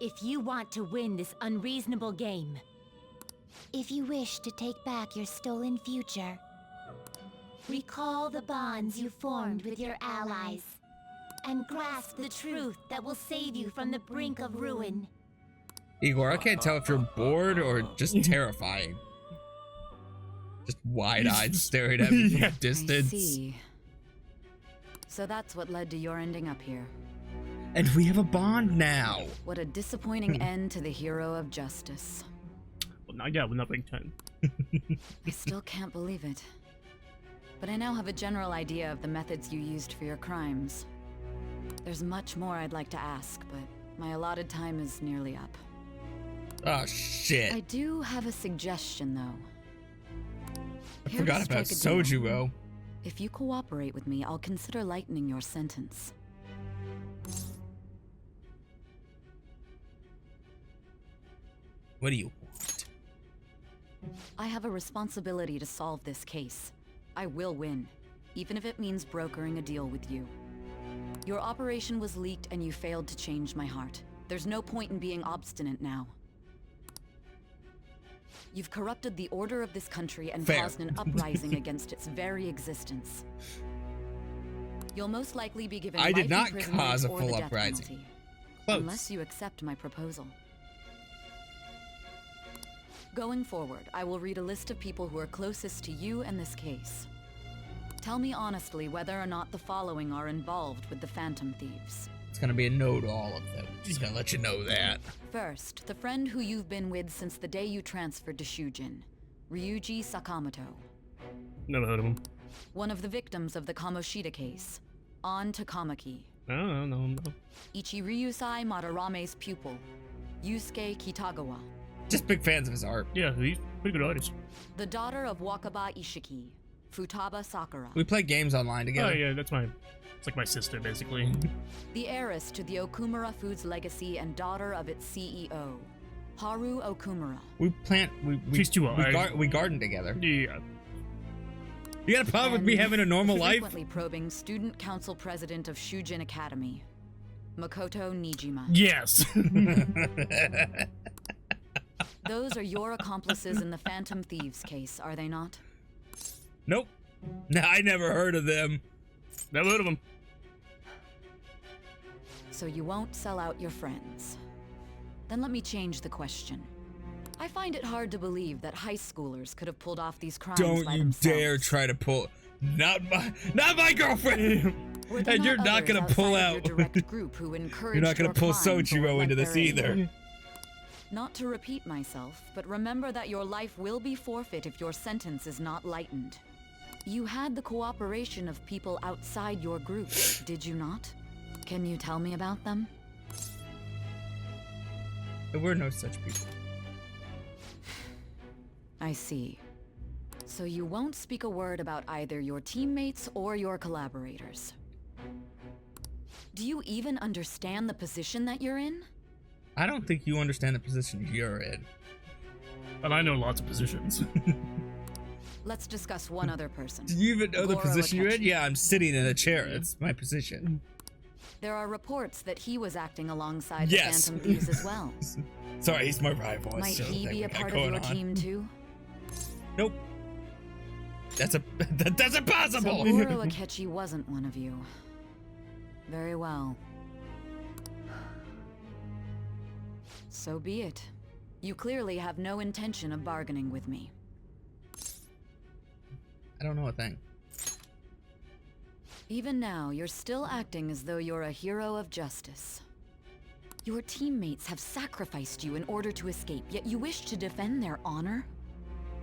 If you want to win this unreasonable game, if you wish to take back your stolen future, recall the bonds you formed with your allies, and grasp the truth that will save you from the brink of ruin. Igor, I can't tell if you're bored or just terrifying. Just wide-eyed staring at me from a I distance. see. So that's what led to your ending up here. And we have a bond now. What a disappointing end to the hero of justice. Well, not yet. We're not rank 10. I still can't believe it. But I now have a general idea of the methods you used for your crimes. There's much more I'd like to ask, but my allotted time is nearly up. Oh, shit. I do have a suggestion, though. I Here forgot to about strike a deal. Sojuo. If you cooperate with me, I'll consider lightening your sentence. What do you want? I have a responsibility to solve this case. I will win, even if it means brokering a deal with you. Your operation was leaked and you failed to change my heart. There's no point in being obstinate now. You've corrupted the order of this country and Fair. caused an uprising against its very existence. You'll most likely be given I did life not imprisonment cause a or full the death uprising. penalty, Close. unless you accept my proposal. Going forward, I will read a list of people who are closest to you and this case. Tell me honestly whether or not the following are involved with the Phantom Thieves. It's gonna be a no to all of them. Just gonna let you know that. First, the friend who you've been with since the day you transferred to Shujin, Ryuji Sakamoto. Never heard of him. One of the victims of the Kamoshida case, An Takamaki. No. Ichiryusai Madarame's pupil, Yusuke Kitagawa. Just big fans of his art. Yeah, he's a pretty good artist. The daughter of Wakaba Ishiki, Futaba Sakura. We play games online together. Oh yeah, that's my... It's like my sister, basically. The heiress to the Okumura Foods legacy and daughter of its CEO, Haru Okumura. We plant... She's too we garden together. Yeah. You got a problem with me having a normal life? Frequently probing student council president of Shujin Academy, Makoto Nijima. Yes. Those are your accomplices in the Phantom Thieves case, are they not? Nope. No, I never heard of them. Never heard of them. So you won't sell out your friends. Then let me change the question. I find it hard to believe that high schoolers could have pulled off these crimes Don't by you themselves. dare try to pull... Not my girlfriend! Were there And you're not others gonna pull outside of out... your direct group who encouraged You're not gonna your pull crimes or Soichiro lent into this their aid? either. Not to repeat myself, but remember that your life will be forfeit if your sentence is not lightened. You had the cooperation of people outside your group, did you not? Can you tell me about them? There were no such people. I see. So you won't speak a word about either your teammates or your collaborators. Do you even understand the position that you're in? I don't think you understand the position you're in. But I know lots of positions. Let's discuss one other person. Do you even know the Goro position you're in? Akechi. Yeah, I'm sitting in a chair. It's my position. There are reports that he was acting alongside Yes. the Phantom Thieves as well. Sorry, he's my rival. Might It's the he thing be we a got part of going your on. team too? Nope. That's impossible! So Goro Akechi wasn't one of you. Very well. So be it. You clearly have no intention of bargaining with me. I don't know a thing. Even now, you're still acting as though you're a hero of justice. Your teammates have sacrificed you in order to escape, yet you wish to defend their honor?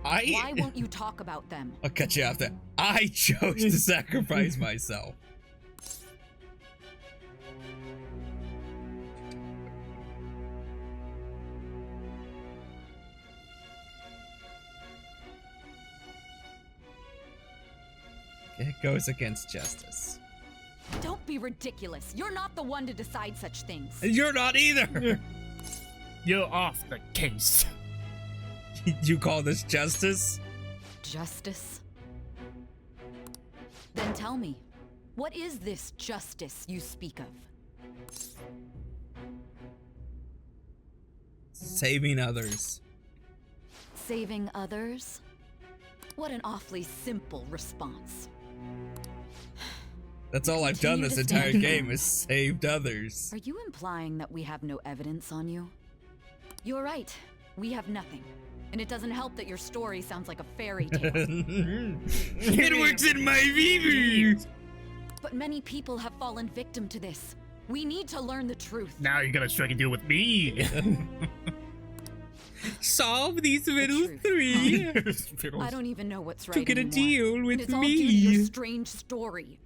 Why won't you talk about them? I'll cut you off there. I chose to sacrifice myself. It goes against justice. Don't be ridiculous. You're not the one to decide such things. And you're not either. You're off the case. You call this justice? Justice? Then tell me, what is this justice you speak of? Saving others. Saving others? What an awfully simple response. That's all I've done Continue this to entire stand game firm. is saved others. Are you implying that we have no evidence on you? You're right. We have nothing. And it doesn't help that your story sounds like a fairy tale. It works in my VV. But many people have fallen victim to this. We need to learn the truth. Now you're gonna strike a deal with me. Solve these riddles 3. I don't even know what's right To get a anymore. deal with And it's all due to your me. strange story.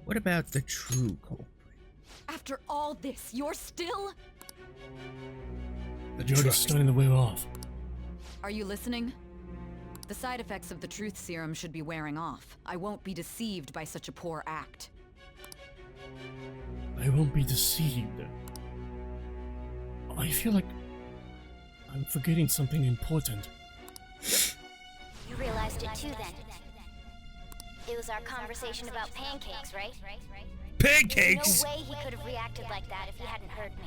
What about the true culprit? After all this, you're still... The drug is starting to wear off. Are you listening? The side effects of the truth serum should be wearing off. I won't be deceived by such a poor act. I won't be deceived. I feel like I'm forgetting something important. You realized it too then. It was our conversation about pancakes, right? Pancakes? There's no way he could have reacted like that if he hadn't heard me.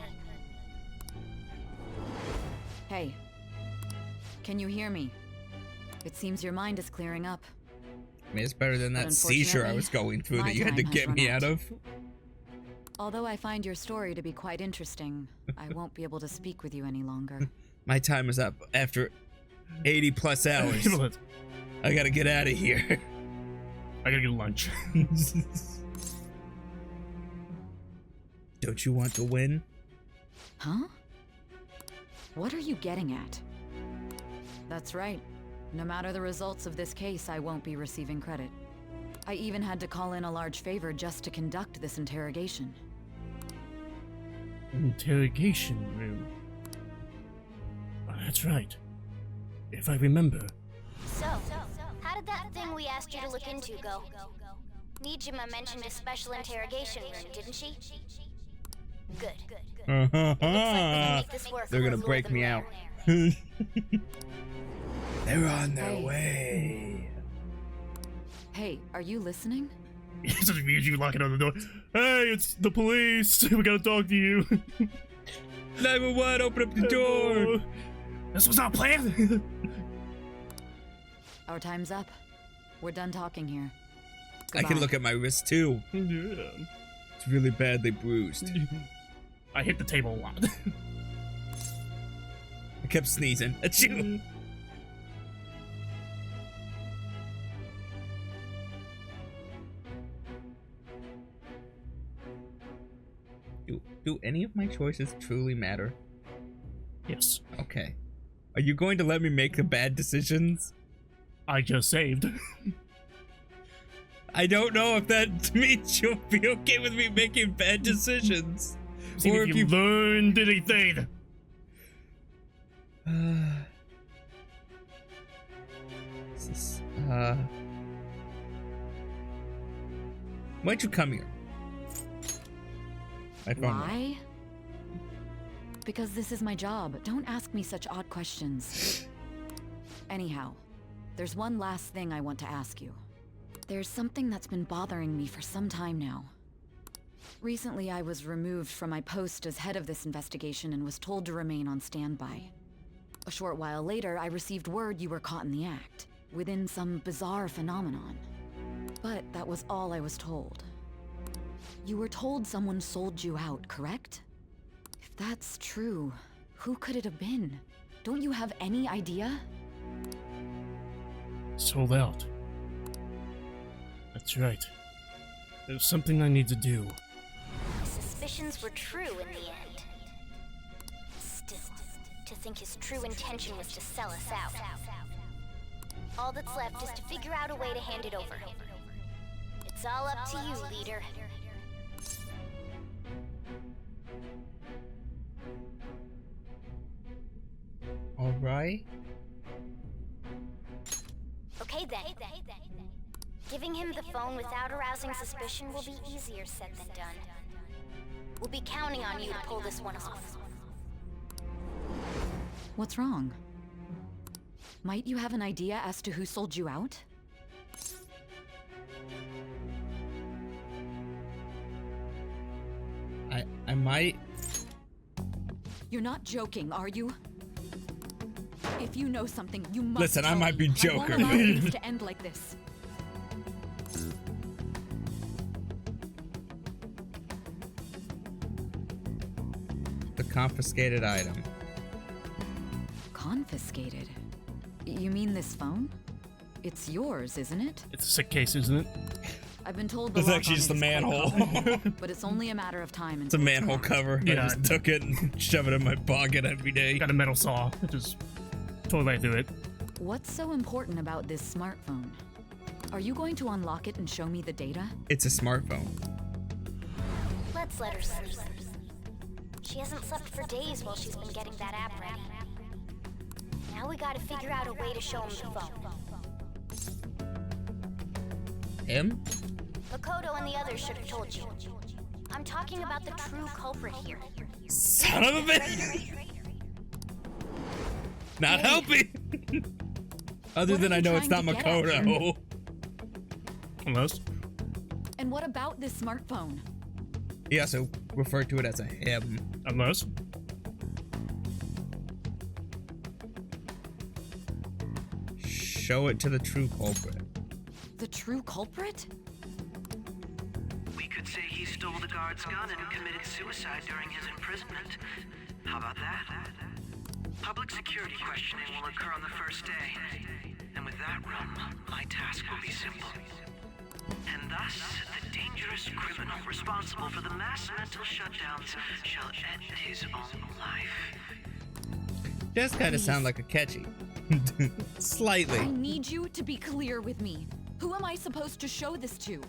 Hey. Can you hear me? It seems your mind is clearing up. I mean, it's better than that seizure I was going through that you had to get me out of. Although I find your story to be quite interesting, I won't be able to speak with you any longer. My time is up after 80 plus hours. I gotta get out of here. I gotta get lunch. Don't you want to win? Huh? What are you getting at? That's right. No matter the results of this case, I won't be receiving credit. I even had to call in a large favor just to conduct this interrogation. Interrogation room. Oh, that's right. If I remember. So, how did that thing we asked you to look into go? Nijima mentioned a special interrogation room, didn't she? Good. They're gonna break me out. They're on their way. Hey, are you listening? It's just weird you locking on the door. Hey, it's the police. We gotta talk to you. 911, open up the door. This was our plan. Our time's up. We're done talking here. I can look at my wrist too. Yeah. It's really badly bruised. I hit the table a lot. I kept sneezing at you. Do any of my choices truly matter? Yes. Okay. Are you going to let me make the bad decisions? I just saved. I don't know if that means you'll be okay with me making bad decisions. See or if you learned anything. Why'd you come here? Why? Because this is my job. Don't ask me such odd questions. Anyhow, there's one last thing I want to ask you. There's something that's been bothering me for some time now. Recently, I was removed from my post as head of this investigation and was told to remain on standby. A short while later, I received word you were caught in the act, within some bizarre phenomenon. But that was all I was told. You were told someone sold you out, correct? If that's true, who could it have been? Don't you have any idea? Sold out. That's right. There's something I need to do. My suspicions were true in the end. Still, to think his true intention was to sell us out. All that's left is to figure out a way to hand it over. It's all up to you, leader. All right. Okay then. Giving him the phone without arousing suspicion will be easier said than done. We'll be counting on you to pull this one off. What's wrong? Might you have an idea as to who sold you out? I might. You're not joking, are you? If you know something, you must Listen, I might be joking. I won't allow things to end like this. The confiscated item. Confiscated? You mean this phone? It's yours, isn't it? It's a sick case, isn't it? I've been told It's actually just a manhole. But it's only a matter of time. It's a manhole cover. Yeah. I just took it and shove it in my pocket every day. Got a metal saw. Just tore right through it. What's so important about this smartphone? Are you going to unlock it and show me the data? It's a smartphone. Let's let her sleep. She hasn't slept for days while she's been getting that app ready. Now we gotta figure out a way to show him the phone. Him? Makoto and the others should have told you. I'm talking about the true culprit here. Son of a bitch! Not helping! Other than I know it's not Makoto. Unless. And what about this smartphone? He also referred to it as a him. Unless. Show it to the true culprit. The true culprit? We could say he stole the guard's gun and committed suicide during his imprisonment. How about that? Public security questioning will occur on the first day. And with that room, my task will be simple. And thus, the dangerous criminal responsible for the mass mental shutdowns shall end his own life. Does kind of sound like a catchy. Slightly. I need you to be clear with me. Who am I supposed to show this to?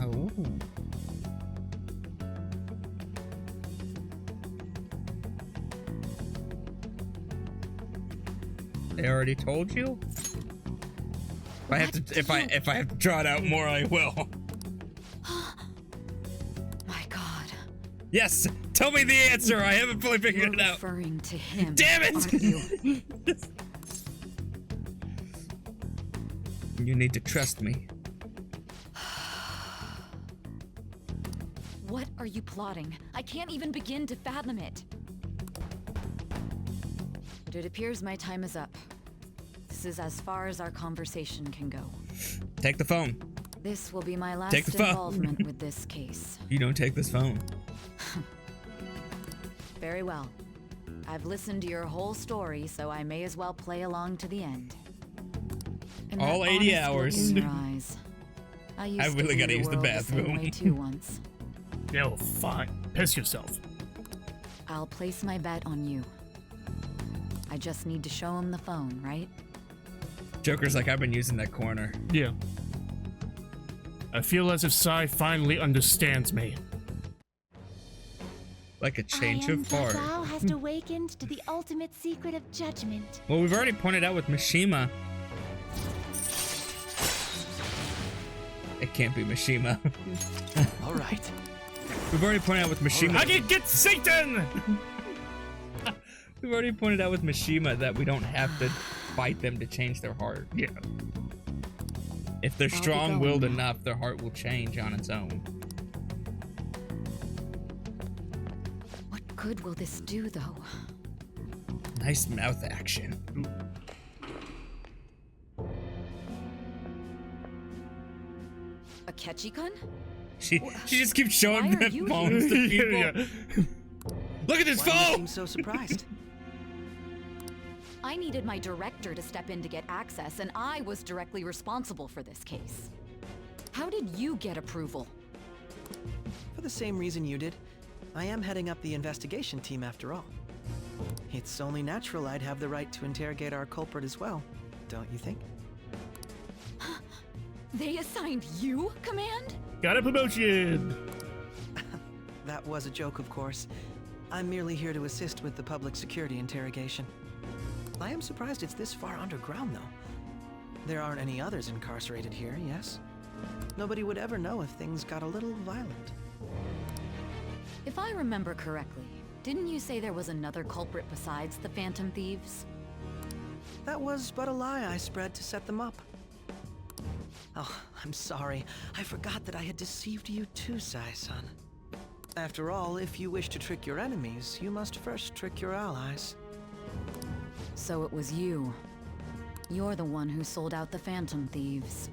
Ooh. They already told you? If I have to draw it out more, I will. My God. Yes! Tell me the answer! I haven't fully figured it out. Referring to him. Damn it! Aren't you? You need to trust me. What are you plotting? I can't even begin to fathom it. It appears my time is up. This is as far as our conversation can go. Take the phone. This will be my last Take the phone. involvement with this case. You don't take this phone. Very well. I've listened to your whole story, so I may as well play along to the end. And all that 80 honest look hours. in your eyes. I really gotta use the bathroom. Same way too once. Yeah, well, fine. Piss yourself. I'll place my bet on you. I just need to show him the phone, right? Joker's like, I've been using that corner. Yeah. I feel as if Sai finally understands me. Like a change of heart. Thou hast awakened to the ultimate secret of judgment. Well, we've already pointed out with Mishima. It can't be Mishima. All right. We've already pointed out with Mishima. I can get Satan! We've already pointed out with Mishima that we don't have to fight them to change their heart. Yeah. If they're strong-willed enough, their heart will change on its own. What good will this do, though? Nice mouth action. A Ketchikan? She just keeps showing Why are them you phones to people. Yeah. Look at this Why do you phone! seem so surprised? I needed my director to step in to get access, and I was directly responsible for this case. How did you get approval? For the same reason you did. I am heading up the investigation team after all. It's only natural I'd have the right to interrogate our culprit as well, don't you think? They assigned you command? Got a promotion! That was a joke, of course. I'm merely here to assist with the public security interrogation. I am surprised it's this far underground, though. There aren't any others incarcerated here, yes? Nobody would ever know if things got a little violent. If I remember correctly, didn't you say there was another culprit besides the Phantom Thieves? That was but a lie I spread to set them up. Oh, I'm sorry. I forgot that I had deceived you too, Sai-san. After all, if you wish to trick your enemies, you must first trick your allies. So it was you. You're the one who sold out the Phantom Thieves.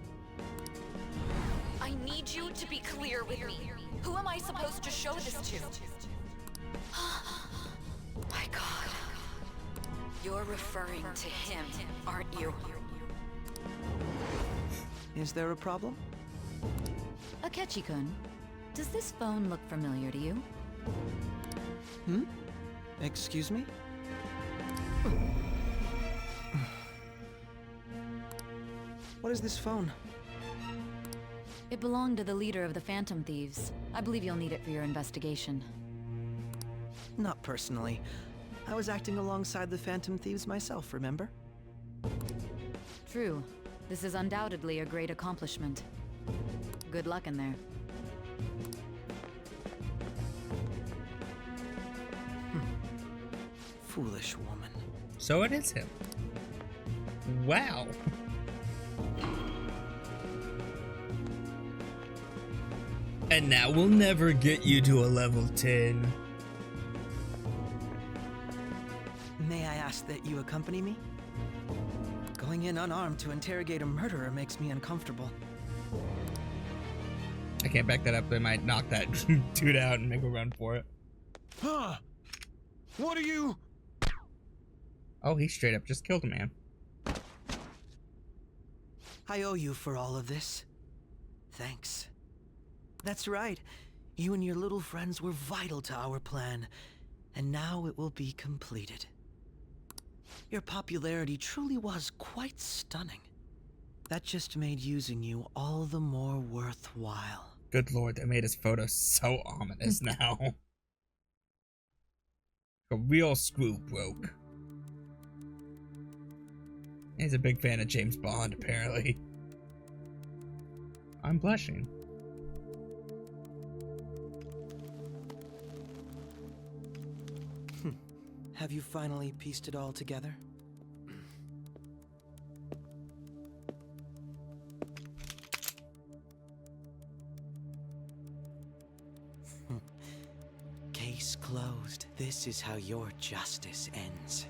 I need you to be clear with me. Who am I supposed to show this to? My God. You're referring to him, aren't you? Is there a problem? Akechi-kun, does this phone look familiar to you? Hmm? Excuse me? What is this phone? It belonged to the leader of the Phantom Thieves. I believe you'll need it for your investigation. Not personally. I was acting alongside the Phantom Thieves myself, remember? True. This is undoubtedly a great accomplishment. Good luck in there. Foolish woman. So it is him. Wow. And now we'll never get you to a level 10. May I ask that you accompany me? Going in unarmed to interrogate a murderer makes me uncomfortable. I can't back that up. They might knock that dude out and make a run for it. Huh? What are you? Oh, he straight up just killed a man. I owe you for all of this. Thanks. That's right. You and your little friends were vital to our plan, and now it will be completed. Your popularity truly was quite stunning. That just made using you all the more worthwhile. Good lord, that made his photo so ominous now. A real screw broke. He's a big fan of James Bond, apparently. I'm blushing. Have you finally pieced it all together? Case closed. This is how your justice ends.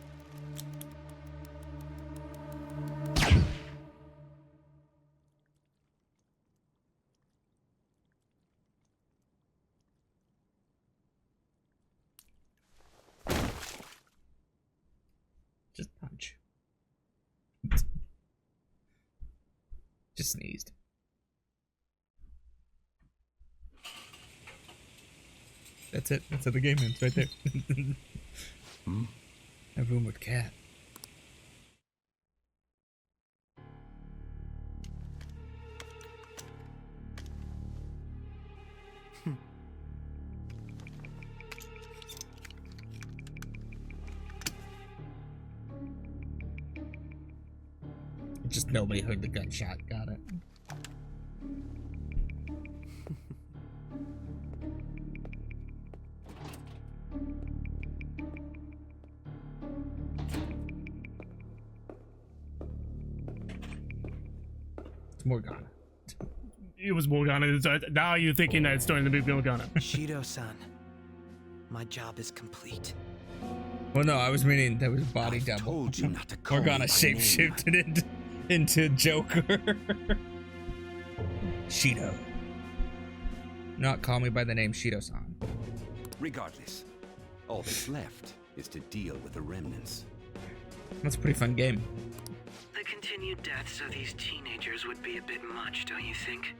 Just punch. Just sneezed. That's it. That's how the game ends right there. A rumored cat. Just nobody heard the gunshot. Got it. It's Morgana. It was Morgana. Now you're thinking that it's starting to be Morgana. Shido-san, my job is complete. Well, no, I was meaning that was body double. Told you not to call Morgana me by shapeshifted into Joker. Shido. Not call me by the name Shido-san. Regardless, all that's left is to deal with the remnants. That's a pretty fun game. The continued deaths of these teenagers would be a bit much, don't you think?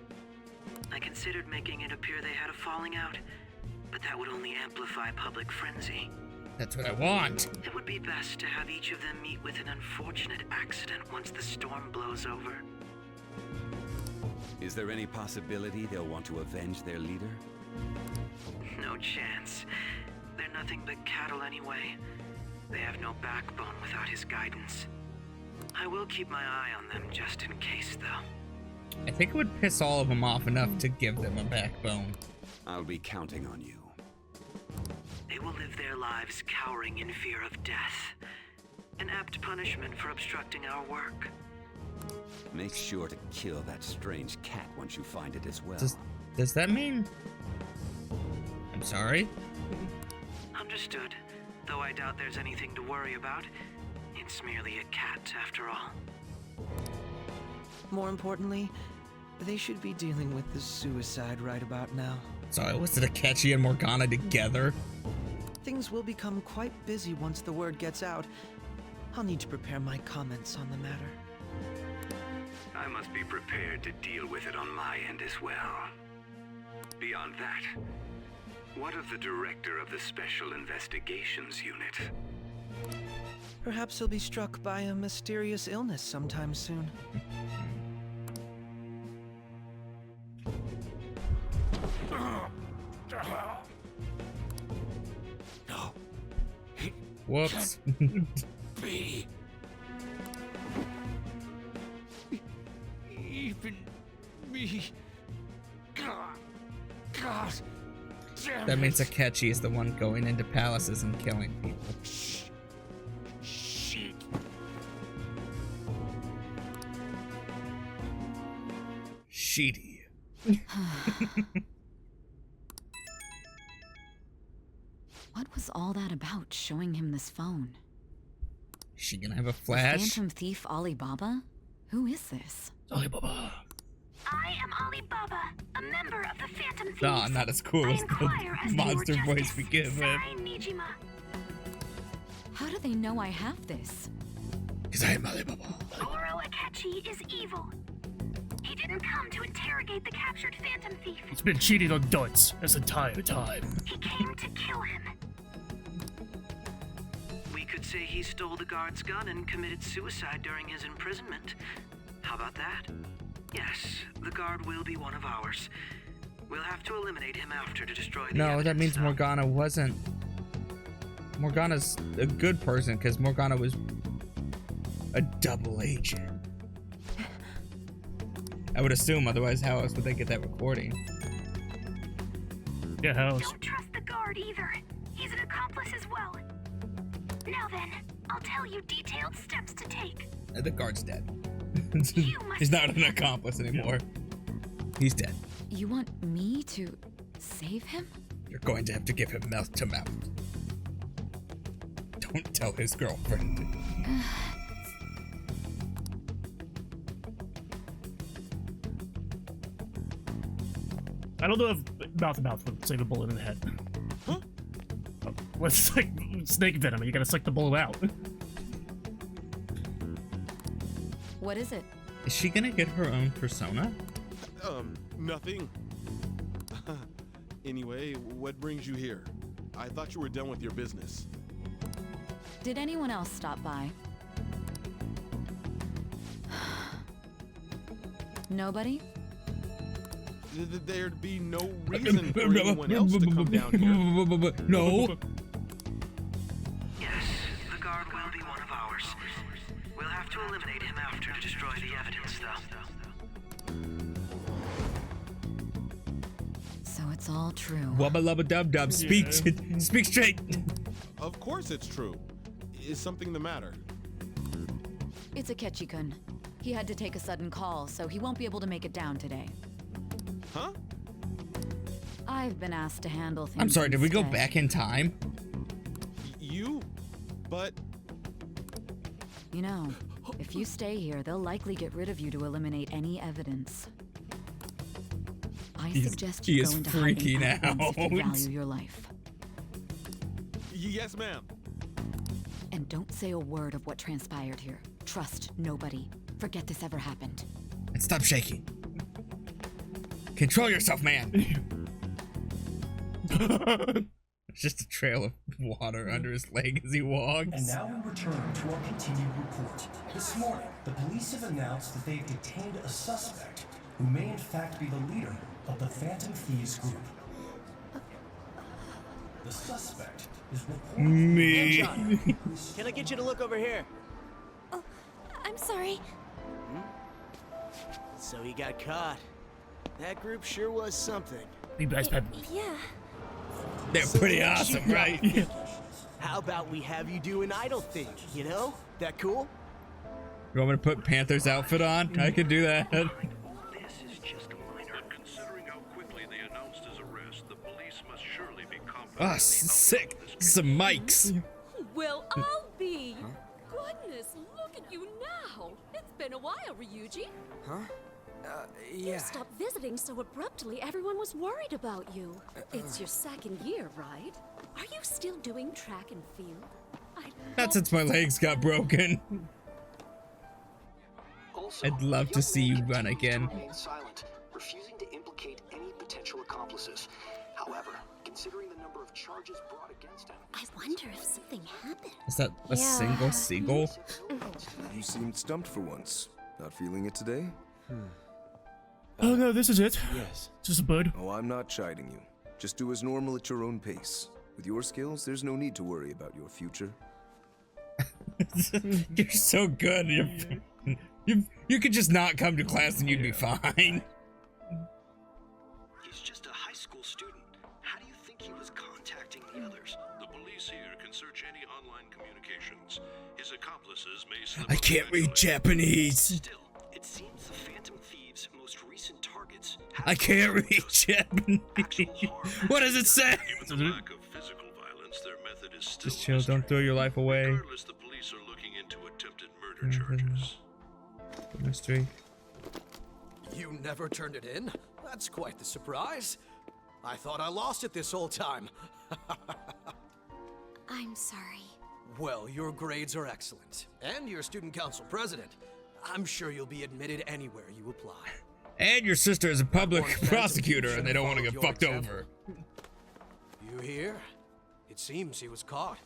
I considered making it appear they had a falling out, but that would only amplify public frenzy. That's what I want. It would be best to have each of them meet with an unfortunate accident once the storm blows over. Is there any possibility they'll want to avenge their leader? No chance. They're nothing but cattle anyway. They have no backbone without his guidance. I will keep my eye on them just in case, though. I think it would piss all of them off enough to give them a backbone. I'll be counting on you. They will live their lives cowering in fear of death. An apt punishment for obstructing our work. Make sure to kill that strange cat once you find it as well. Does that mean... I'm sorry? Understood. Though I doubt there's anything to worry about. It's merely a cat, after all. More importantly, they should be dealing with the suicide right about now. So I listed Akechi and Morgana together. Things will become quite busy once the word gets out. I'll need to prepare my comments on the matter. I must be prepared to deal with it on my end as well. Beyond that, what of the director of the Special Investigations Unit? Perhaps he'll be struck by a mysterious illness sometime soon. No. Whoops. Be. Even me. God. Damn That means it. Akechi is the one going into palaces and killing people. Shido. cheaty. What was all that about, showing him this phone? Is she gonna have a The flash? Phantom thief Alibaba? Who is this? Alibaba. I am Alibaba, a member of the Phantom Thieves. Nah, not as cool as the monster voice we give him. Nijima. How do they know I have this? Because I am Alibaba. Goro Akechi is evil. He didn't come to interrogate the captured Phantom Thief. He's been cheating on Dunce this entire time. He came to kill him. We could say he stole the guard's gun and committed suicide during his imprisonment. How about that? Yes, the guard will be one of ours. We'll have to eliminate him after to destroy the No, that evidence, means though. Morgana wasn't. Morgana's a good person because Morgana was a double agent. I would assume, otherwise how else would they get that recording? Yeah, how else? Don't trust the guard either. He's an accomplice as well. Now then, I'll tell you detailed steps to take. The guard's dead. He's not an accomplice anymore. He's dead. You want me to save him? You're going to have to give him mouth to mouth. Don't tell his girlfriend. I don't know if mouth to mouth would save a bullet in the head. Huh? Oh, well, it's like snake venom. You gotta suck the bullet out. What is it? Is she gonna get her own persona? Nothing. Anyway, what brings you here? I thought you were done with your business. Did anyone else stop by? Nobody? There'd be no reason for anyone else to come down here. No. Yes, the guard will be one of ours. We'll have to eliminate him after to destroy the evidence, though. So it's all true. Wubba lubba dub dub. Speak, speak straight. Of course it's true. Is something the matter? It's Akechi-kun. He had to take a sudden call, so he won't be able to make it down today. Huh? I've been asked to handle things. I'm sorry, did we go instead. back in time? You? But... You know, if you stay here, they'll likely get rid of you to eliminate any evidence. I suggest you go into hiding at once if you value your life. Yes, ma'am. And don't say a word of what transpired here. Trust nobody. Forget this ever happened. And stop shaking. Control yourself, man. It's just a trail of water under his leg as he walks. And now we return to our continued report. This morning, the police have announced that they've detained a suspect who may in fact be the leader of the Phantom Thieves group. The suspect is reported. Me. Hey, John. Can I get you to look over here? Oh, I'm sorry. So he got caught. That group sure was something. Be best pet. Yeah. They're pretty awesome, right? Yeah. How about we have you do an idol thing, you know? That cool? You want me to put Panther's outfit on? I could do that. This is just minor. Considering how quickly they announced his arrest, the police must surely be confident. Ah, sick. Some mics. Well, I'll be. Goodness, look at you now. It's been a while, Ryuji. Huh? You stopped visiting so abruptly, everyone was worried about you. It's your second year, right? Are you still doing track and field? Not since my legs got broken. I'd love to see you run again. Silent, refusing to implicate any potential accomplices. However, considering the number of charges brought against him, I wonder if something happened. Is that a single seagull? You seemed stumped for once. Not feeling it today? Oh no, this is it. Yes. Just a bird. Oh, I'm not chiding you. Just do as normal at your own pace. With your skills, there's no need to worry about your future. You're so good. You could just not come to class and you'd be fine. He's just a high school student. How do you think he was contacting the others? The police here can search any online communications. His accomplices may slip I can't read Japanese. Still, it It seems the Phantom Thieves' most recent targets. I can't reach it. What does it say? With the lack of physical violence, their method is still Just chill, don't throw your life away. Regardless, the police are looking into attempted murder charges. Mystery. You never turned it in? That's quite the surprise. I thought I lost it this whole time. I'm sorry. Well, your grades are excellent. And you're student council president. I'm sure you'll be admitted anywhere you apply. And your sister is a public prosecutor and they don't want to get fucked over. You hear? It seems he was caught.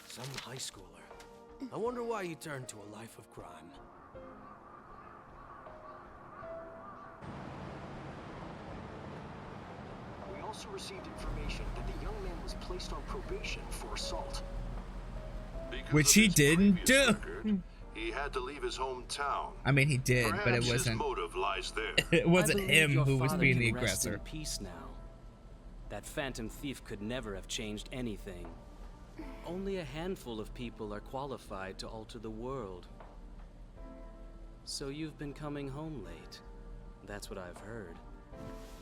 Some high schooler. I wonder why he turned to a life of crime. We also received information that the young man was placed on probation for assault. Which he didn't do. He had to leave his hometown. I mean, he did, but it Perhaps wasn't. His motive lies there. It wasn't I believe him your who was father being the can rest in aggressor. peace now. That Phantom Thief could never have changed anything. Only a handful of people are qualified to alter the world. So you've been coming home late. That's what I've heard.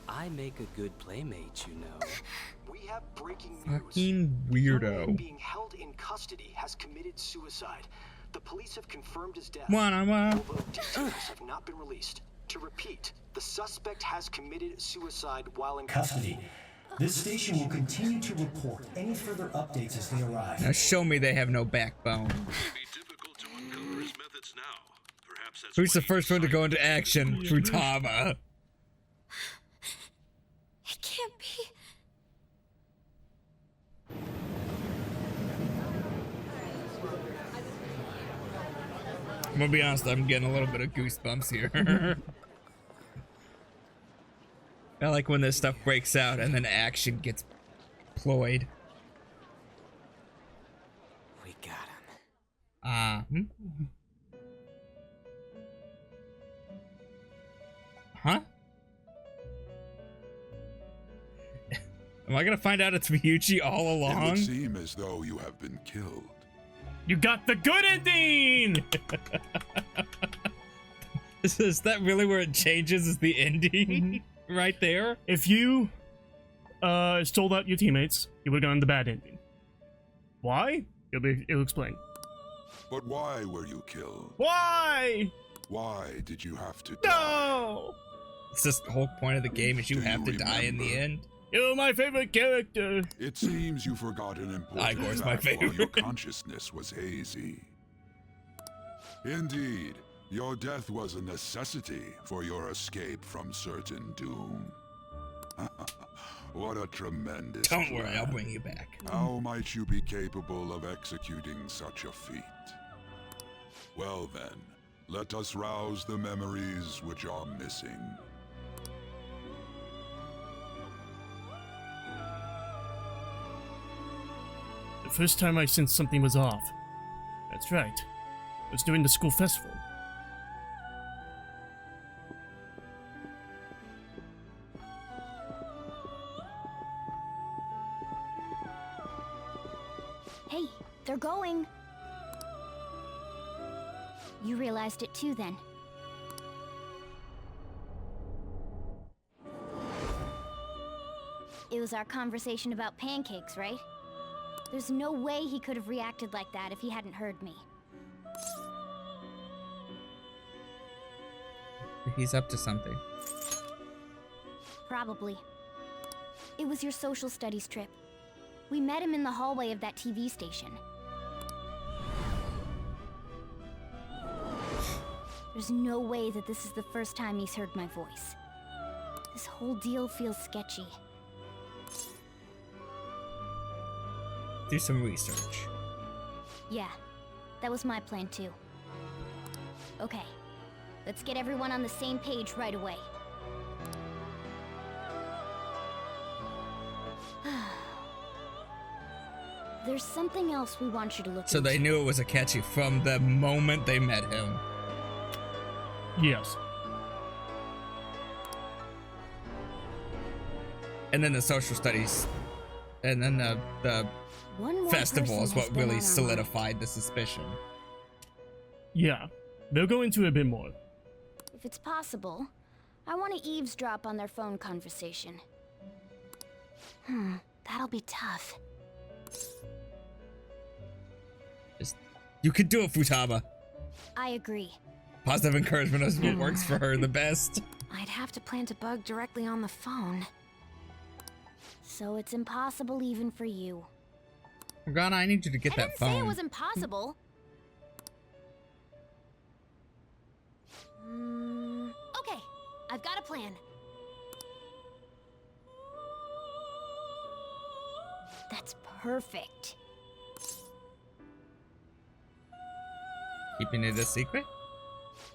I make a good playmate, you know. We have breaking news. Fucking The young man weirdo. being held in custody has committed suicide. The police have confirmed his death. Wanna. Although details have not been released. To repeat, the suspect has committed suicide while in Custody. This station will continue to report any further updates as they arrive. Now show me they have no backbone. Who's the first one to go into action? Futaba. It can't be. I'm gonna be honest, I'm getting a little bit of goosebumps here. I like when this stuff breaks out and then action gets ployed. We got him. Huh? Am I gonna find out it's Miyuchi all It along? would seem as though you have been killed. You got the good ending! Is that really where it changes? Is the ending right there? If you stole out your teammates, you would have gotten the bad ending. Why? It'll explain. But why were you killed? Why? Why did you have to No! It's just the whole point of the game is you have to die in the end. You're my favorite character. It seems you forgot an important Igor's my fact while favorite. your consciousness was hazy. Indeed, your death was a necessity for your escape from certain doom. What a tremendous Don't worry, I'll plan. bring you back. How might you be capable of executing such a feat? Well then, let us rouse the memories which are missing. The first time I sensed something was off. That's right. It was during the school festival. Hey, they're going. You realized it too then. It was our conversation about pancakes, right? There's no way he could have reacted like that if he hadn't heard me. He's up to something. Probably. It was your social studies trip. We met him in the hallway of that TV station. There's no way that this is the first time he's heard my voice. This whole deal feels sketchy. Do some research. Yeah, that was my plan too. Okay, let's get everyone on the same page right away. There's something else we want you to look So into. they knew it was Akechi from the moment they met him. Yes. And then the social studies, and then the One more festival person is has what been really on our solidified the suspicion. Yeah. They'll go into it a bit more. If it's possible, I want to eavesdrop on their phone conversation. That'll be tough. You could do it, Futaba. I agree. Positive encouragement is what works for her the best. I'd have to plant a bug directly on the phone. So it's impossible even for you. Morgana, I need you to get that phone. I didn't say it was impossible. Okay, I've got a plan. That's perfect. Keeping it a secret?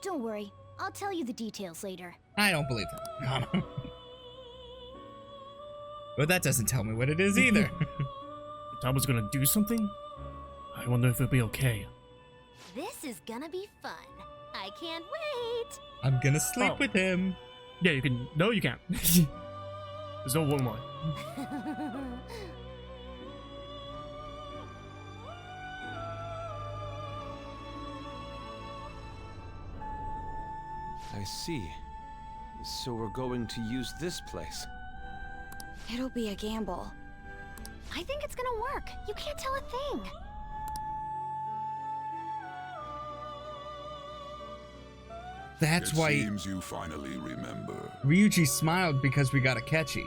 Don't worry, I'll tell you the details later. I don't believe it. But that doesn't tell me what it is either. Futaba's gonna do something? I wonder if it'll be okay. This is gonna be fun. I can't wait. I'm gonna sleep with him. Yeah, you can. No, you can't. There's no one more. I see. So we're going to use this place. It'll be a gamble. I think it's gonna work. You can't tell a thing. That's why. It seems you finally remember. Ryuji smiled because we got a catchy.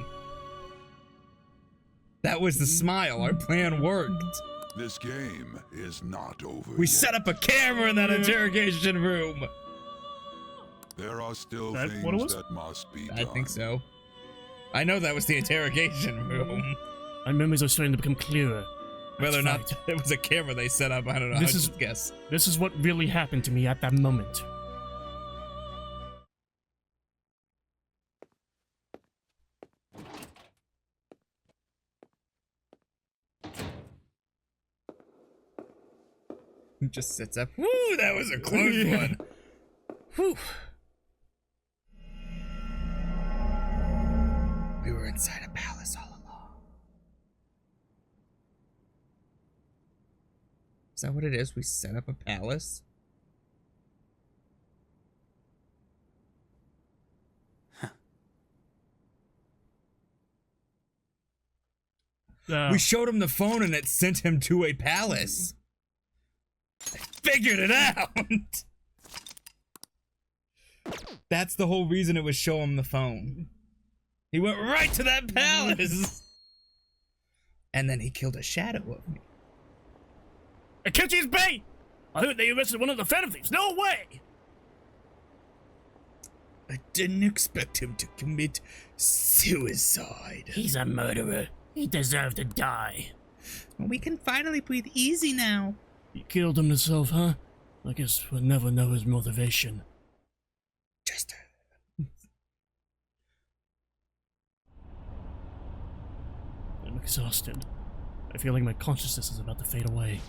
That was the smile. Our plan worked. This game is not over We yet. set up a camera in that interrogation room. There are still That things what it was? that must be done. I think so. I know that was the interrogation room. My memories are starting to become clearer. Whether or not That's it was a camera they set up, I don't know. This I is- just guess. This is what really happened to me at that moment. He just sits up. Woo, that was a close one. Whew. We were inside a palace all along. Is that what it is? We set up a palace? We showed him the phone and it sent him to a palace. I figured it out. That's the whole reason it was show him the phone. He went right to that palace. And then he killed a shadow of me. Akechi's Bay! I heard they arrested one of the Phantom Thieves. No way! I didn't expect him to commit suicide. He's a murderer. He deserved to die. Well, we can finally breathe easy now. He killed himself, huh? I guess we'll never know his motivation. Just I'm exhausted. I feel like my consciousness is about to fade away.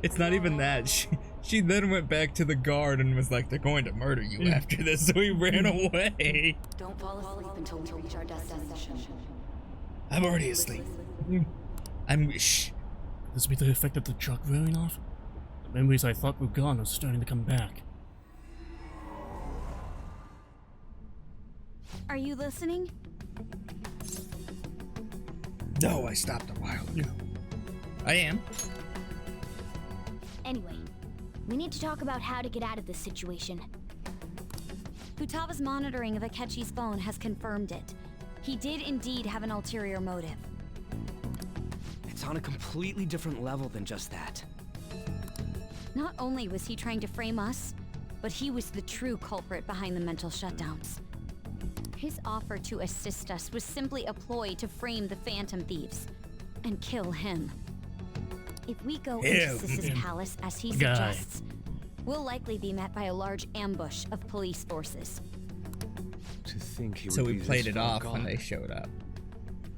It's not even that. She then went back to the guard and was like, they're going to murder you after this, so he ran away. Don't fall asleep until we reach our destination. I'm already asleep. Shh. Could this be the effect of the drug wearing off? The memories I thought were gone are starting to come back. Are you listening? No, I stopped a while ago. I am. Anyway, we need to talk about how to get out of this situation. Futaba's monitoring of Akechi's phone has confirmed it. He did indeed have an ulterior motive. It's on a completely different level than just that. Not only was he trying to frame us, but he was the true culprit behind the mental shutdowns. His offer to assist us was simply a ploy to frame the Phantom Thieves and kill him. If we go into Sis's palace as he suggests, we'll likely be met by a large ambush of police forces. To think he would So we be played this it far off when gone. they showed up.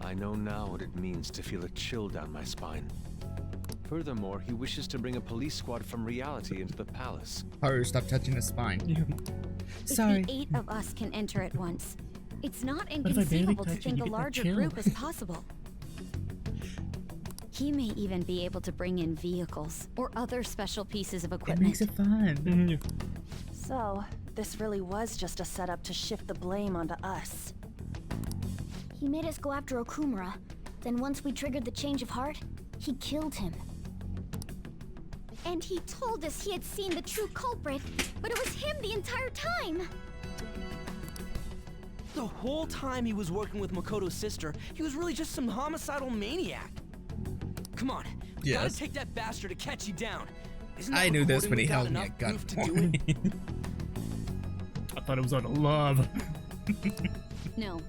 I know now what it means to feel a chill down my spine. Furthermore, he wishes to bring a police squad from reality into the palace. Haru, stop touching his spine. If the 8 of us can enter at once, it's not if I barely inconceivable to touch you, think you a get that larger chill? group is possible. He may even be able to bring in vehicles or other special pieces of It equipment. makes it fun. So, this really was just a setup to shift the blame onto us. He made us go after Okumura. Then once we triggered the change of heart, he killed him. And he told us he had seen the true culprit, but it was him the entire time! The whole time he was working with Makoto's sister, he was really just some homicidal maniac. Come on, we gotta take that bastard Akechi down. Isn't that I knew this recording when he without held me enough at proof to do it? I thought it was out of love. No.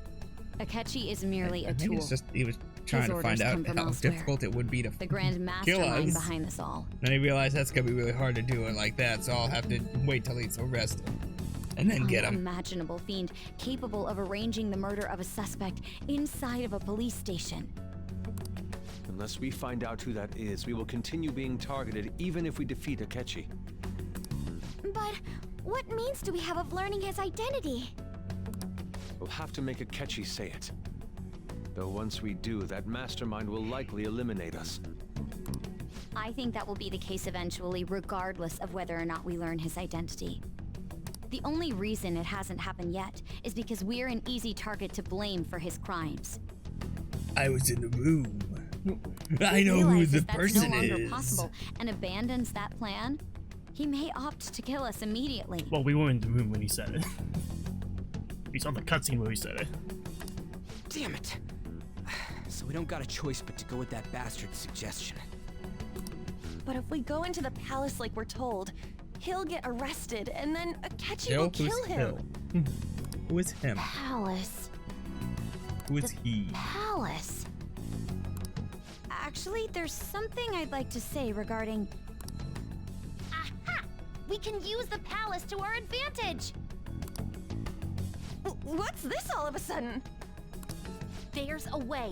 Akechi is merely a I think tool. it's just he was trying to find out how difficult it would be to the grand kill mastermind us. behind this all. Then he realized that's gonna be really hard to do it like that, so I'll have to wait till he's arrested and then get him. Unimaginable fiend capable of arranging the murder of a suspect inside of a police station. Unless we find out who that is, we will continue being targeted even if we defeat Akechi. But what means do we have of learning his identity? We'll have to make Akechi say it. Though once we do, that mastermind will likely eliminate us. I think that will be the case eventually, regardless of whether or not we learn his identity. The only reason it hasn't happened yet is because we're an easy target to blame for his crimes. I was in the room. I know who the person no longer is. possible and abandons that plan, he may opt to kill us immediately. Well, we were in the room when he said it. We saw the cutscene where he said it. Damn it. So we don't got a choice but to go with that bastard's suggestion. But if we go into the palace like we're told, he'll get arrested and then Akechi will kill him. Who is him? Palace. Who is he? Palace. Actually, there's something I'd like to say regarding... Aha! We can use the palace to our advantage! What's this all of a sudden? There's a way.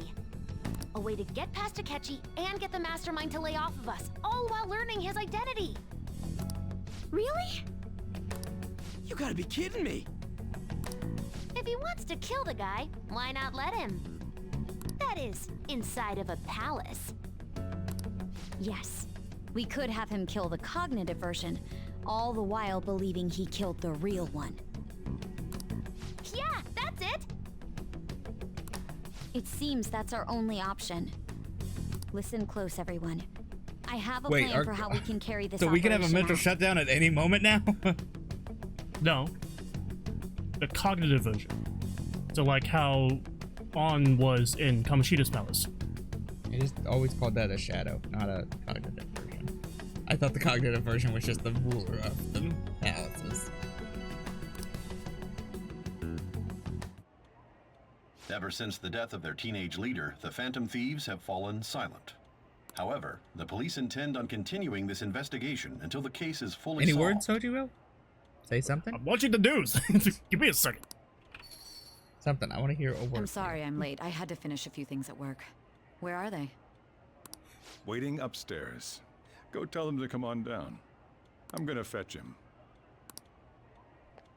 A way to get past Akechi and get the mastermind to lay off of us, all while learning his identity. Really? You gotta be kidding me. If he wants to kill the guy, why not let him? That is, inside of a palace. Yes, we could have him kill the cognitive version, all the while believing he killed the real one. Yeah, that's it! It seems that's our only option. Listen close, everyone. I have a Wait, plan for how we can carry this So we can have a operation mental out. shutdown at any moment now? No. The cognitive version. So like how On was in Kamoshida's palace. It is always called that a shadow, not a cognitive version. I thought the cognitive version was just the ruler of the palaces. Ever since the death of their teenage leader, the Phantom Thieves have fallen silent. However, the police intend on continuing this investigation until the case is fully Any solved. words, Sojiro? Say something? I'm watching the news. Give me a second. Something. I want to hear a word. I'm sorry I'm late. I had to finish a few things at work. Where are they? Waiting upstairs. Go tell them to come on down. I'm gonna fetch him.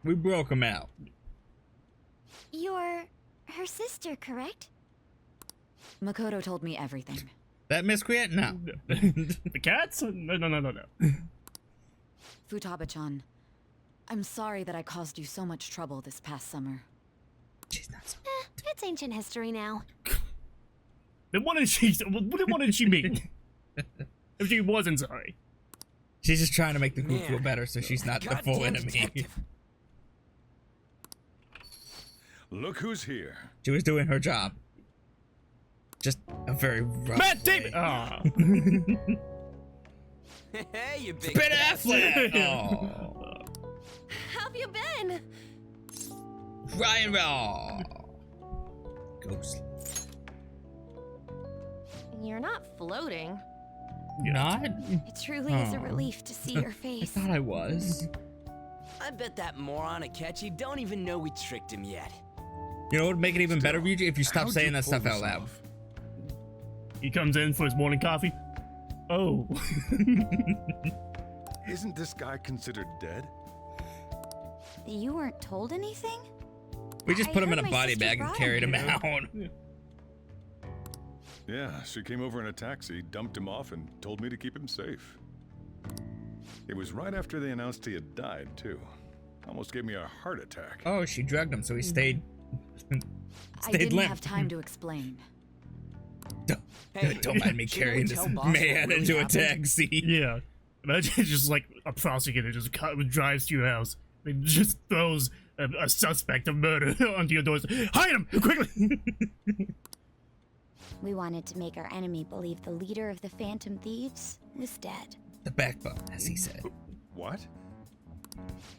We broke him out. You're her sister, correct? Makoto told me everything. That miscreant? No. The cats? No. Futaba-chan, I'm sorry that I caused you so much trouble this past summer. She's not so It's ancient history now. Then what did she mean? If she wasn't sorry. She's just trying to make the group Man, feel better so she's not the full goddamn enemy. detective. Look who's here. She was doing her job. Just a very rough Matt way. Damon! Ah. Hey, you big Ben bastard. Affleck! Oh. How've you been? Ryan Raw. Ghost. You're not floating. You're not? It truly is a Oh. relief to see your I face. thought I was. I bet that moron Akechi don't even know we tricked him yet. You know what would make it even better, Ryuji? If you stop How'd saying you that pull stuff this out loud. off? He comes in for his morning coffee. Oh. Isn't this guy considered dead? You weren't told anything? We just I put him in heard a my body sister bag and brought carried him him out. Yeah, she came over in a taxi, dumped him off, and told me to keep him safe. It was right after they announced he had died, too. Almost gave me a heart attack. Oh, she drugged him, so he stayed. I didn't limp. have time to explain. Don't mind me carrying this man into a taxi. Yeah. Imagine just like a prosecutor just drives to your house and just throws a suspect of murder onto your doors. Hide him quickly. We wanted to make our enemy believe the leader of the Phantom Thieves was dead. The backbone, as he said. What?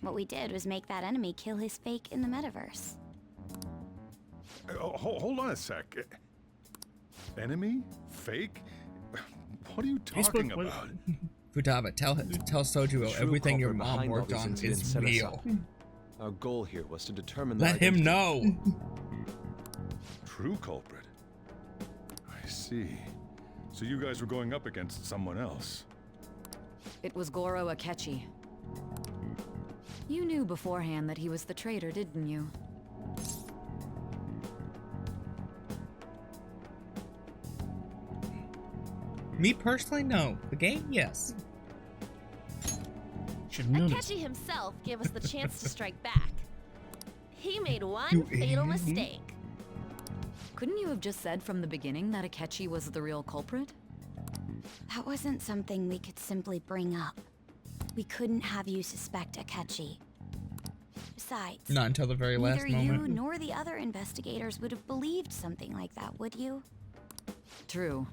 What we did was make that enemy kill his fake in the metaverse. Hold on a sec. Enemy? Fake? What are you talking about? Futaba, tell Sojuo everything your mom worked on is real. Our goal here was to determine. Let him know. True culprit. I see. So you guys were going up against someone else. It was Goro Akechi. You knew beforehand that he was the traitor, didn't you? Me personally, no. The game, yes. Akechi himself gave us the chance to strike back. He made one fatal mistake. Couldn't you have just said from the beginning that Akechi was the real culprit? That wasn't something we could simply bring up. We couldn't have you suspect Akechi. Besides, not until the very last moment. Neither you nor the other investigators would have believed something like that, would you? True.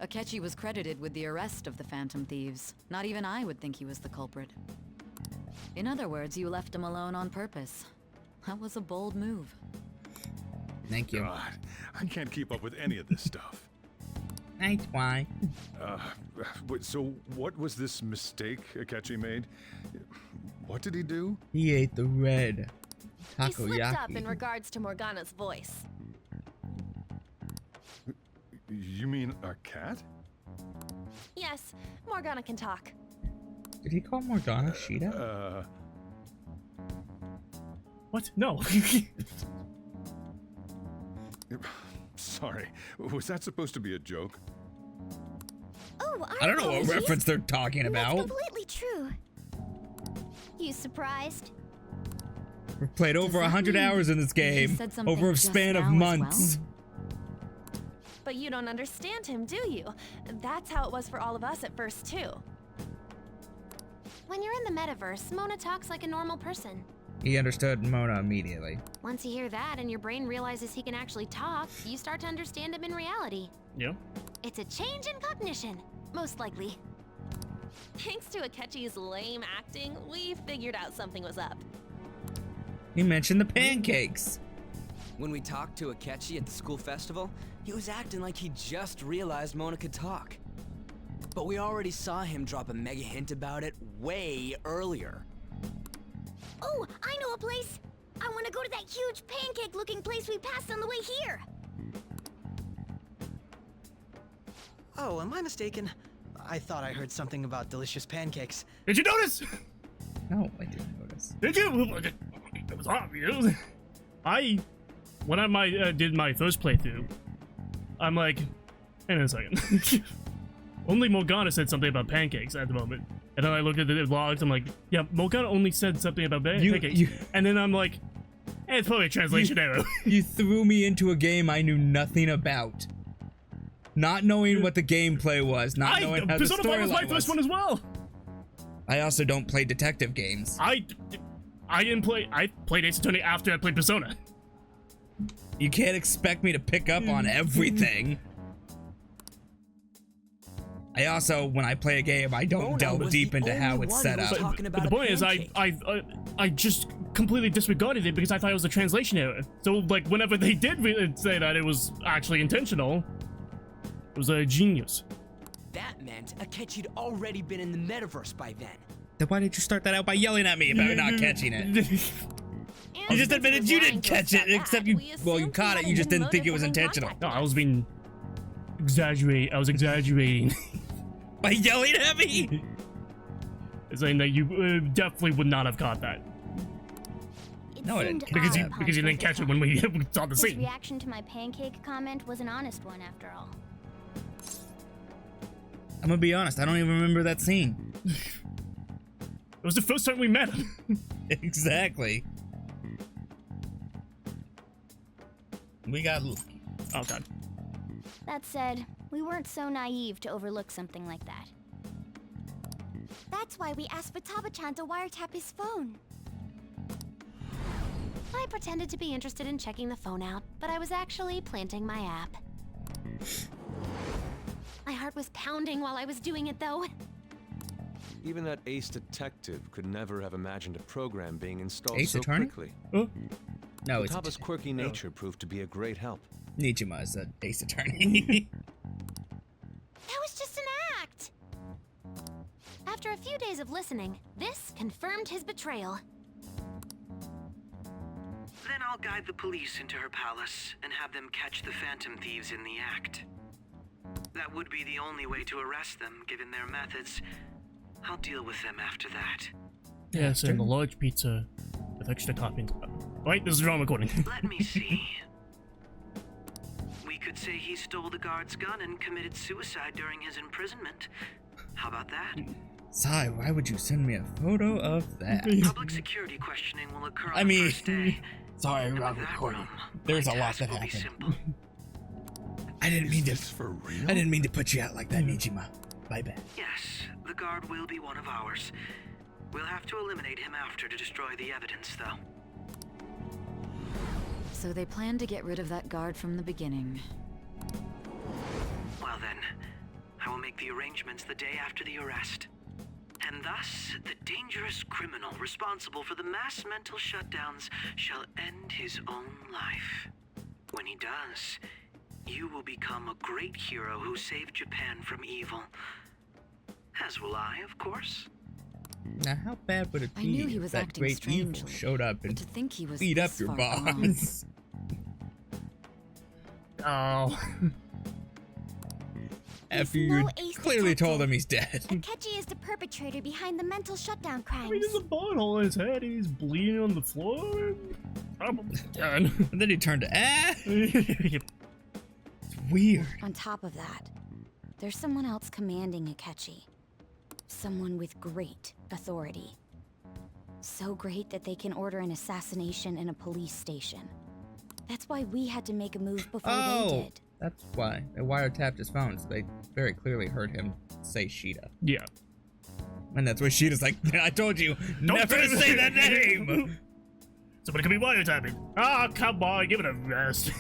Akechi was credited with the arrest of the Phantom Thieves. Not even I would think he was the culprit. In other words, you left him alone on purpose. That was a bold move. Thank you. God, I can't keep up with any of this stuff. Thanks, why? So what was this mistake Akechi made? What did he do? He ate the red takoyaki. He slipped up in regards to Morgana's voice. You mean a cat? Yes, Morgana can talk. Did he call Morgana Sheeta? What? No. Sorry, was that supposed to be a joke? Oh, I don't know what reference they're talking about. That's completely true. You surprised? We've played over 100 hours in this game, over a span of months. But you don't understand him, do you? That's how it was for all of us at first, too. When you're in the metaverse, Mona talks like a normal person. He understood Mona immediately. Once you hear that and your brain realizes he can actually talk, you start to understand him in reality. Yeah. It's a change in cognition, most likely. Thanks to Akechi's lame acting, we figured out something was up. He mentioned the pancakes. When we talked to Akechi at the school festival, he was acting like he just realized Mona could talk. But we already saw him drop a mega hint about it way earlier. Oh, I know a place! I want to go to that huge pancake-looking place we passed on the way here! Oh, am I mistaken? I thought I heard something about delicious pancakes. Did you notice? No, I didn't notice. Did you? It was obvious. When I did my first playthrough, I'm like, hang on a second. Only Morgana said something about pancakes at the moment. And then I looked at the logs, I'm like, yeah, Morgana only said something about pancakes. And then I'm like, hey, it's probably a translation error. You threw me into a game I knew nothing about. Not knowing what the gameplay was, not knowing how the storyline was. Persona 5 was my first one as well. I also don't play detective games. I played Ace Attorney after I played Persona. You can't expect me to pick up on everything. I also, when I play a game, I don't delve deep into how it's set up. But the point is, I just completely disregarded it because I thought it was a translation error. So, like, whenever they did say that it was actually intentional, it was a genius. That meant Akechi'd already been in the metaverse by then. Then why did you start that out by yelling at me about not catching it? You just admitted you didn't catch it, except you caught it, you just didn't think it was intentional. No, I was being exaggerating. By yelling at me? Saying that you definitely would not have caught that. No, I didn't. Because you didn't catch it when we saw the His scene. reaction to my pancake comment was an honest one, after all. I'm gonna be honest, I don't even remember that scene. It was the first time we met him. Exactly. We got lucky. Oh god. That said, we weren't so naive to overlook something like that. That's why we asked Futaba-chan to wiretap his phone. I pretended to be interested in checking the phone out, but I was actually planting my app. My heart was pounding while I was doing it, though. Even that ace detective could never have imagined a program being installed Ace so attorney? quickly. Oh. No, it's Futaba's quirky nature proved to be a great help. Nijima is an ace attorney. That was just an act! After a few days of listening, this confirmed his betrayal. Then I'll guide the police into her palace and have them catch the Phantom Thieves in the act. That would be the only way to arrest them, given their methods. I'll deal with them after that. Yes, and a large pizza with extra toppings. Wait, this is wrong recording. Let me see. We could say he stole the guard's gun and committed suicide during his imprisonment. How about that? Sai, why would you send me a photo of that? Public security questioning will occur on I mean, the first day. sorry, wrong recording. There's a lot that happened. I didn't mean to. For real? I didn't mean to put you out like that, Nijima. My bad. Yes, the guard will be one of ours. We'll have to eliminate him after to destroy the evidence, though. So they planned to get rid of that guard from the beginning. Well then, I will make the arrangements the day after the arrest. And thus, the dangerous criminal responsible for the mass mental shutdowns shall end his own life. When he does, you will become a great hero who saved Japan from evil. As will I, of course. Now, how bad would it I be knew he if was that acting great evil strangely, showed up and to think he was beat up this your far boss? Oh. After you clearly told him he's dead. Akechi is the perpetrator behind the mental shutdown crimes. I mean, there's a bullet hole in his head. He's bleeding on the floor. Probably done. And then he turned to It's weird. On top of that, there's someone else commanding Akechi. Someone with great authority. So great that they can order an assassination in a police station. That's why we had to make a move before they did. That's why they wiretapped his phone, so they very clearly heard him say Sheeta. Yeah. And that's why Sheeta's like, I told you never to say that name! Somebody could be wiretapping. Ah, oh, come on, give it a rest.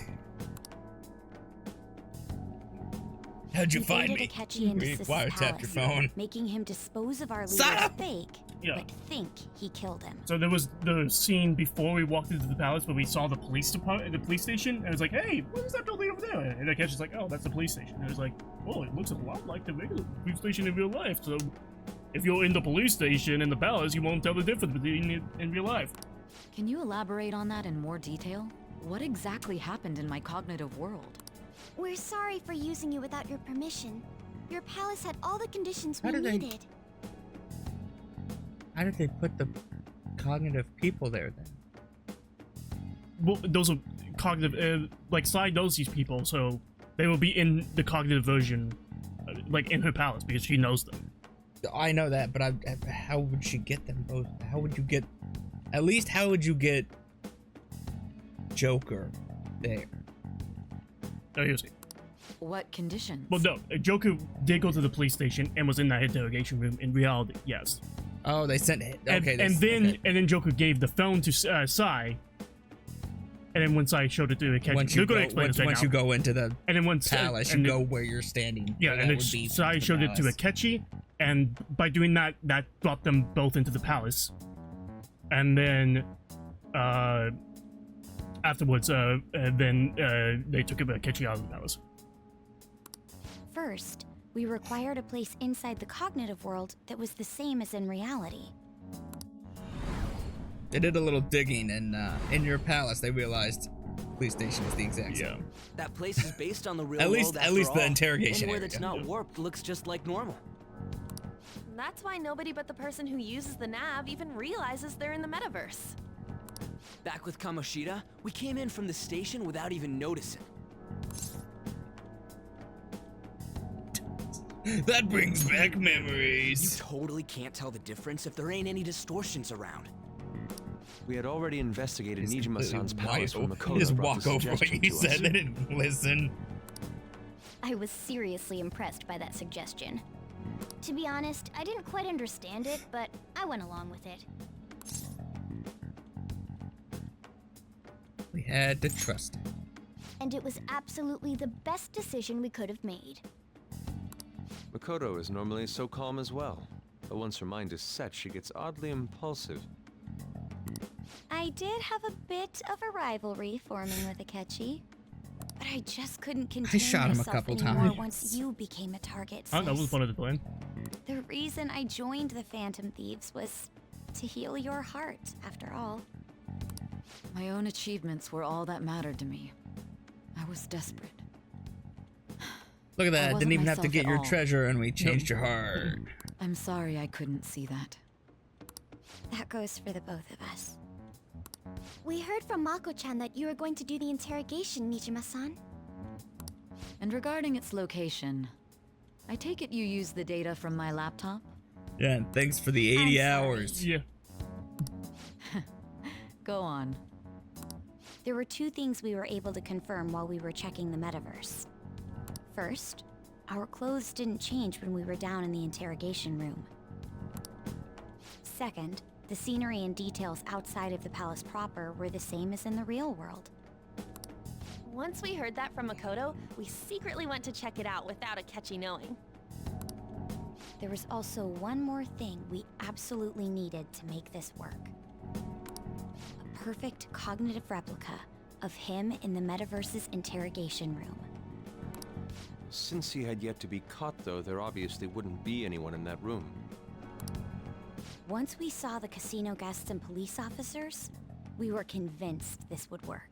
How'd you We find aided me? Akechi into We Sis's wiretapped palace, your phone. making him dispose of our leader's Stop! fake, Yeah. but think he killed him. So there was the scene before we walked into the palace where we saw the police department, the police station, and it was like, hey, what is that building over there? And Akechi's like, oh, that's the police station. And it was like, oh, it looks a lot like the regular police station in real life. So if you're in the police station in the palace, you won't tell the difference between it in real life. Can you elaborate on that in more detail? What exactly happened in my cognitive world? We're sorry for using you without your permission. Your palace had all the conditions How we did they- needed. How did they put the cognitive people there then? Well, those are cognitive, like Sai knows these people, so they will be in the cognitive version, like in her palace, because she knows them. I know that, but how would she get them both? How would you get, at least how would you get Joker there? Oh, here's it. What conditions? Well, no, Joker did go to the police station and was in that interrogation room. In reality, yes. Oh, they sent it. Okay, and then Joker gave the phone to Sai, and then when Sai showed it to Akechi, once you once you go into the and then once palace, you go where you're standing. Yeah, and then Sai showed it to Akechi, and by doing that, that brought them both into the palace. And then afterwards, they took Akechi out of the palace. First, we required a place inside the cognitive world that was the same as in reality. They did a little digging, and in your palace, they realized police station is the exact same. That place is based on the real At world. least the interrogation Anywhere area. that's not warped looks just like normal. That's why nobody but the person who uses the nav even realizes they're in the metaverse. Back with Kamoshida, we came in from the station without even noticing. That brings back memories. You totally can't tell the difference if there ain't any distortions around. We had already investigated Nijima-san's palace when Makoto Just brought walk the over what suggestion you to said. us. They didn't listen. I was seriously impressed by that suggestion. To be honest, I didn't quite understand it, but I went along with it. We had to trust it. And it was absolutely the best decision we could have made. Makoto is normally so calm as well, but once her mind is set, she gets oddly impulsive. I did have a bit of a rivalry forming with Akechi, but I just couldn't contain shot him a myself couple anymore times. once you became a target. Oh, that was sis. one of the plan. The reason I joined the Phantom Thieves was to heal your heart, after all. My own achievements were all that mattered to me. I was desperate. Look at that. I Didn't even wasn't have to myself get at your all. treasure and we changed your heart. I'm sorry I couldn't see that. That goes for the both of us. We heard from Mako-chan that you were going to do the interrogation, Nijima-san. And regarding its location, I take it you used the data from my laptop? Yeah, and thanks for the 80 hours. Yeah. Go on. There were two things we were able to confirm while we were checking the metaverse. First, our clothes didn't change when we were down in the interrogation room. Second, the scenery and details outside of the palace proper were the same as in the real world. Once we heard that from Makoto, we secretly went to check it out without Akechi knowing. There was also one more thing we absolutely needed to make this work. A perfect cognitive replica of him in the metaverse's interrogation room. Since he had yet to be caught, though, there obviously wouldn't be anyone in that room. Once we saw the casino guests and police officers, we were convinced this would work.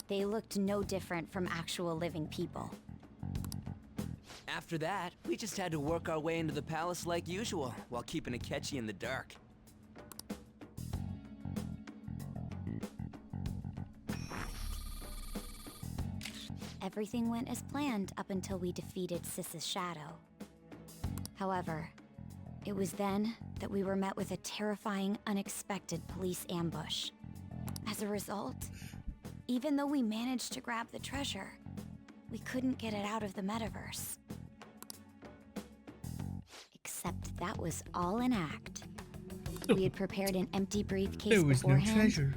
They looked no different from actual living people. After that, we just had to work our way into the palace like usual, while keeping Akechi in the dark. Everything went as planned up until we defeated Sis's shadow. However, it was then that we were met with a terrifying, unexpected police ambush. As a result, even though we managed to grab the treasure, we couldn't get it out of the metaverse. Except that was all an act. We had prepared an empty briefcase There was no beforehand treasure.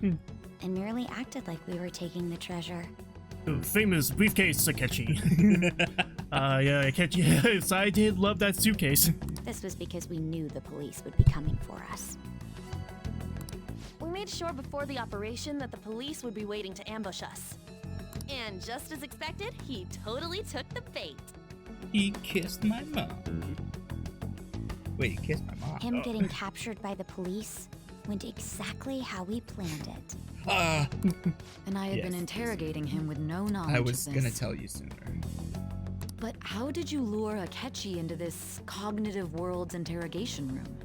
and merely acted like we were taking the treasure. The famous briefcase Akechi. Yeah, Akechi. Yes, I did love that suitcase. This was because we knew the police would be coming for us. We made sure before the operation that the police would be waiting to ambush us. And just as expected, he totally took the bait. He kissed my mom. Wait, he kissed my mom. Him getting captured by the police went exactly how we planned it. And I had been interrogating him with no knowledge I of was this. gonna tell you sooner. But how did you lure Akechi into this cognitive world's interrogation room?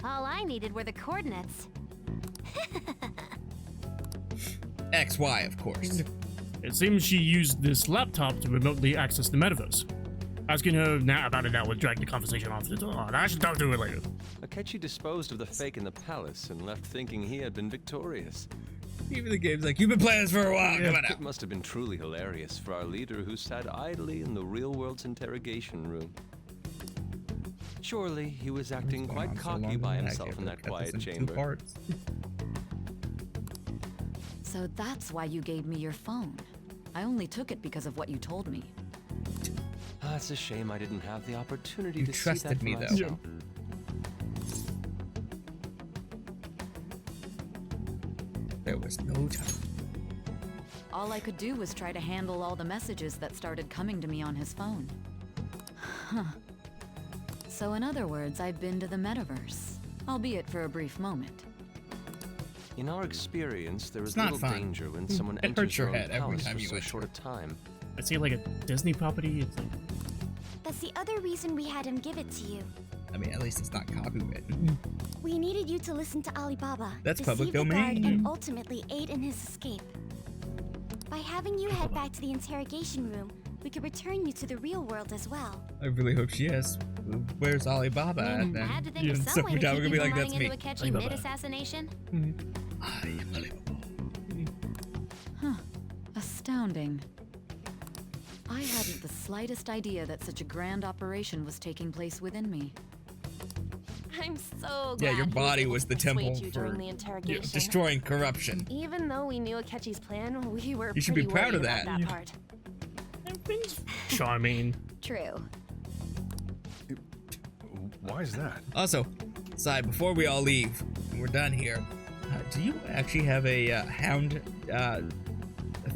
All I needed were the coordinates. XY, of course. It seems she used this laptop to remotely access the metaverse. Asking her now about it now would drag the conversation off. I should talk to her later. Akechi disposed of the fake in the palace and left thinking he had been victorious. Even the game's like, you've been playing this for a while, come on It out. must have been truly hilarious for our leader who sat idly in the real world's interrogation room. Surely he was acting quite cocky by himself in that quiet chamber. So that's why you gave me your phone. I only took it because of what you told me. It's a shame I didn't have the opportunity You to see trusted that for me, though. myself. There was no time. All I could do was try to handle all the messages that started coming to me on his phone. Huh. So in other words, I've been to the metaverse, albeit for a brief moment. In our experience, there is It's not little fun. danger when someone It enters hurts your your own head every palace time for you so enter. short a time. I see like a Disney property. It's like That's the other reason we had him give it to you. I mean, at least it's not copywritten. We needed you to listen to Alibaba, That's deceive public the guard, domain. and ultimately aid in his escape. By having you head back to the interrogation room, We could return you to the real world as well. I really hope she is. Where's Alibaba at I then? had to think of So some way to we're keep gonna you be from like, that's running me. into a catchy mid-assassination. I am Alibaba. Huh. Astounding. I hadn't the slightest idea that such a grand operation was taking place within me. I'm so glad Yeah, your he body able was to the temple persuade you for during the interrogation. destroying corruption. Even though we knew Akechi's plan, we were You should be pretty proud of worried about that. that part. Charming. True. Why is that? Also, side before we all leave, and we're done here. Do you actually have a hound, a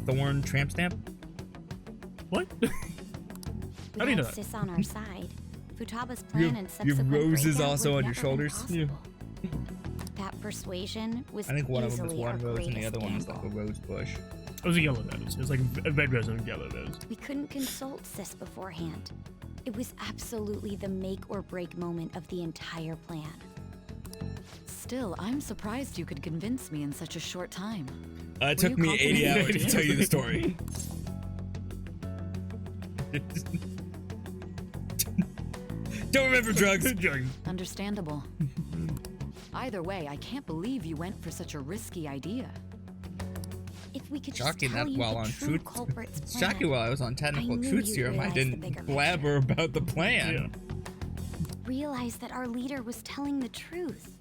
thorn tramp stamp? What? We How do you know had that? Sis on our side. Futaba's You plan have, and you subsequent have roses breakout also would on your never been shoulders. possible. That persuasion was I think one of them is easily our one rose and the greatest other one is gamble. like a rose bush. It was a yellow rose. It was like a red rose and a yellow rose. We couldn't consult Sis beforehand. It was absolutely the make or break moment of the entire plan. Still, I'm surprised you could convince me in such a short time. It took me 80 hours to tell you the story. Don't remember drugs. Understandable. Either way, I can't believe you went for such a risky idea. If we could Shocking just tell that you while the on true truth. culprit's It's plan, shocking while I was on technical I knew truth you'd serum, I realize the didn't bigger blabber about the plan. realize that our leader was telling the truth,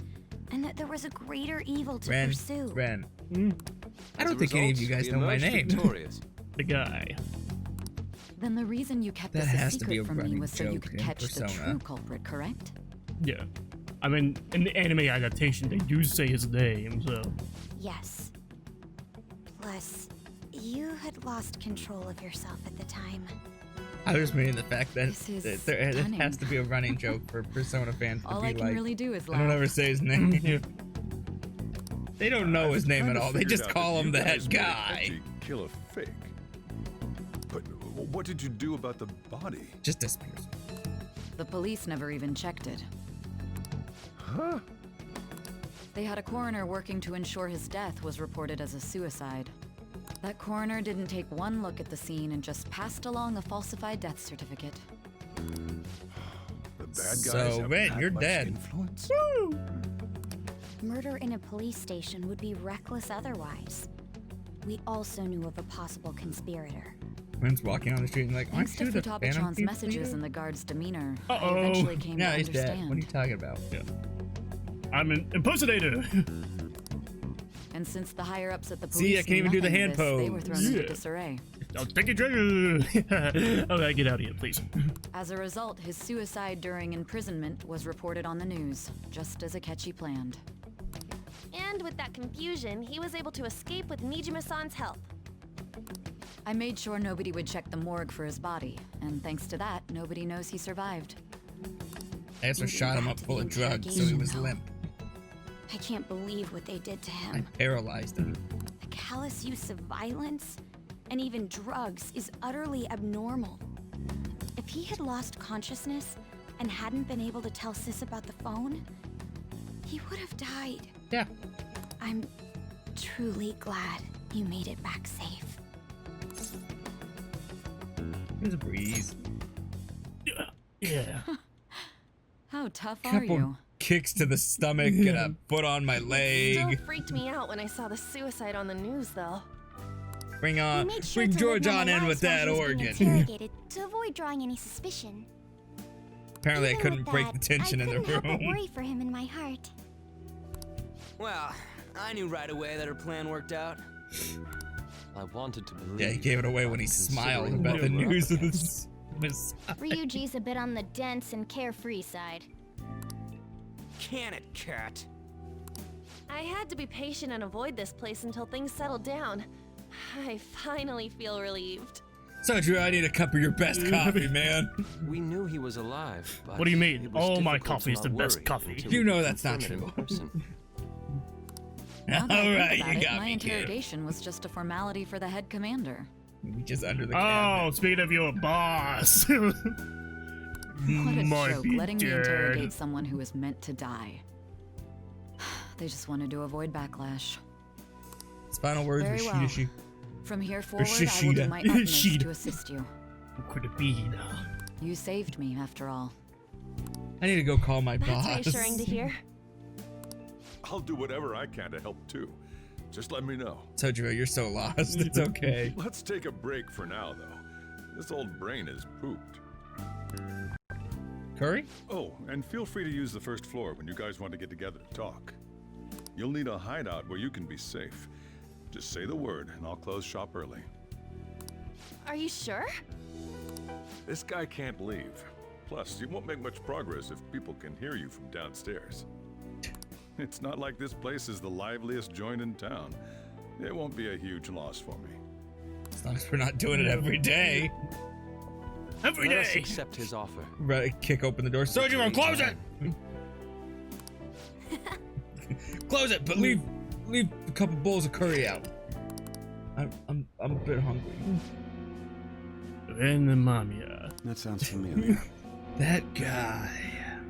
and that there was a greater evil to Ren, pursue. Ren. I As don't a think any of result, you guys he know my emerged name. victorious. The guy. Then the reason you kept That this a has to be secret a from me running was so you joke could in catch the Persona. true culprit, correct? Yeah. I mean, in the anime adaptation, they do say his name, so. Yes. Plus, you had lost control of yourself at the time. I was meaning the fact that This is it has stunning. to be a running joke for Persona fans to All be I can like, really do is I don't laugh. ever say his name. They don't know his name at Kinda all. They figured just out call that him you the guys head made guy. Akechi kill a fake. But what did you do about the body? Just disappears. The police never even checked it. Huh? They had a coroner working to ensure his death was reported as a suicide. That coroner didn't take one look at the scene and just passed along a falsified death certificate. The bad guys So, have Ren, that you're much dead. influence? Murder in a police station would be reckless otherwise. We also knew of a possible conspirator. Ren's walking on the street and like, aren't Thanks to you the Phantom Futaba-chan's Thief messages leader? and the guard's demeanor, I Uh-oh. eventually came No, to he's dead. understand. What are you talking about? Yeah. I'm an impersonator. And since the higher-ups at the police See, I can't knew even do the nothing hand of this, they were pose. thrown into Yeah. disarray. I'll take your treasure. Okay, get out of here, please. As a result, his suicide during imprisonment was reported on the news, just as Akechi planned. And with that confusion, he was able to escape with Nijima-san's help. I made sure nobody would check the morgue for his body, and thanks to that, nobody knows he survived. I also shot him up full of drugs, so he was limp. I can't believe what they did to I him. paralyzed him. The callous use of violence and even drugs is utterly abnormal. If he had lost consciousness and hadn't been able to tell Sis about the phone, he would have died. Yeah. I'm truly glad you made it back safe. It was a breeze. Yeah. How tough are Couple you? kicks to the stomach and a foot on my Still leg. freaked me out when I saw the suicide on the news, though. Bring on, We made sure bring to George live on in normal with lives that while he was being organ. interrogated to avoid drawing any suspicion. Apparently, I Even couldn't with break that, the tension I in the couldn't help but room. worry for him in my heart. Well, I knew right away that her plan worked out. I wanted to believe. Yeah, he gave it away when he smiled about the news of this. Ryuji's a bit on the dense and carefree side. Can it, cat? I had to be patient and avoid this place until things settled down. I finally feel relieved. So, Drew, I need a cup of your best coffee, man. We knew he was alive. But What do you mean? it was All my difficult to coffee is the not best worry coffee. until You we know could that's not confirm it in true. person. Now that I All think right, about you it, got my me, kid. interrogation was just a formality for the head commander. Just under the Oh, cabinet. speaking of your boss. What a Might joke, be letting me dead. interrogate someone who is meant to die. They just wanted to avoid backlash. His final words Very were well. she. From here forward, I will do Shishida. my utmost Shida. to assist you. Who could it be now? You saved me, after all. I need to go call my boss. That's reassuring to hear. I'll do whatever I can to help too. Just let me know. Sojiro, you're so lost. It's okay. Let's take a break for now, though. This old brain is pooped. Curry? Oh, and feel free to use the first floor when you guys want to get together to talk. You'll need a hideout where you can be safe. Just say the word, and I'll close shop early. Are you sure? This guy can't leave. Plus, you won't make much progress if people can hear you from downstairs. It's not like this place is the liveliest joint in town. It won't be a huge loss for me. As long as we're not doing it every day. Let us accept his offer. Right, kick open the door. Sojiro, close it! Close it, but leave a couple bowls of curry out. I'm a bit hungry. And the Mamiya. That sounds familiar. That guy.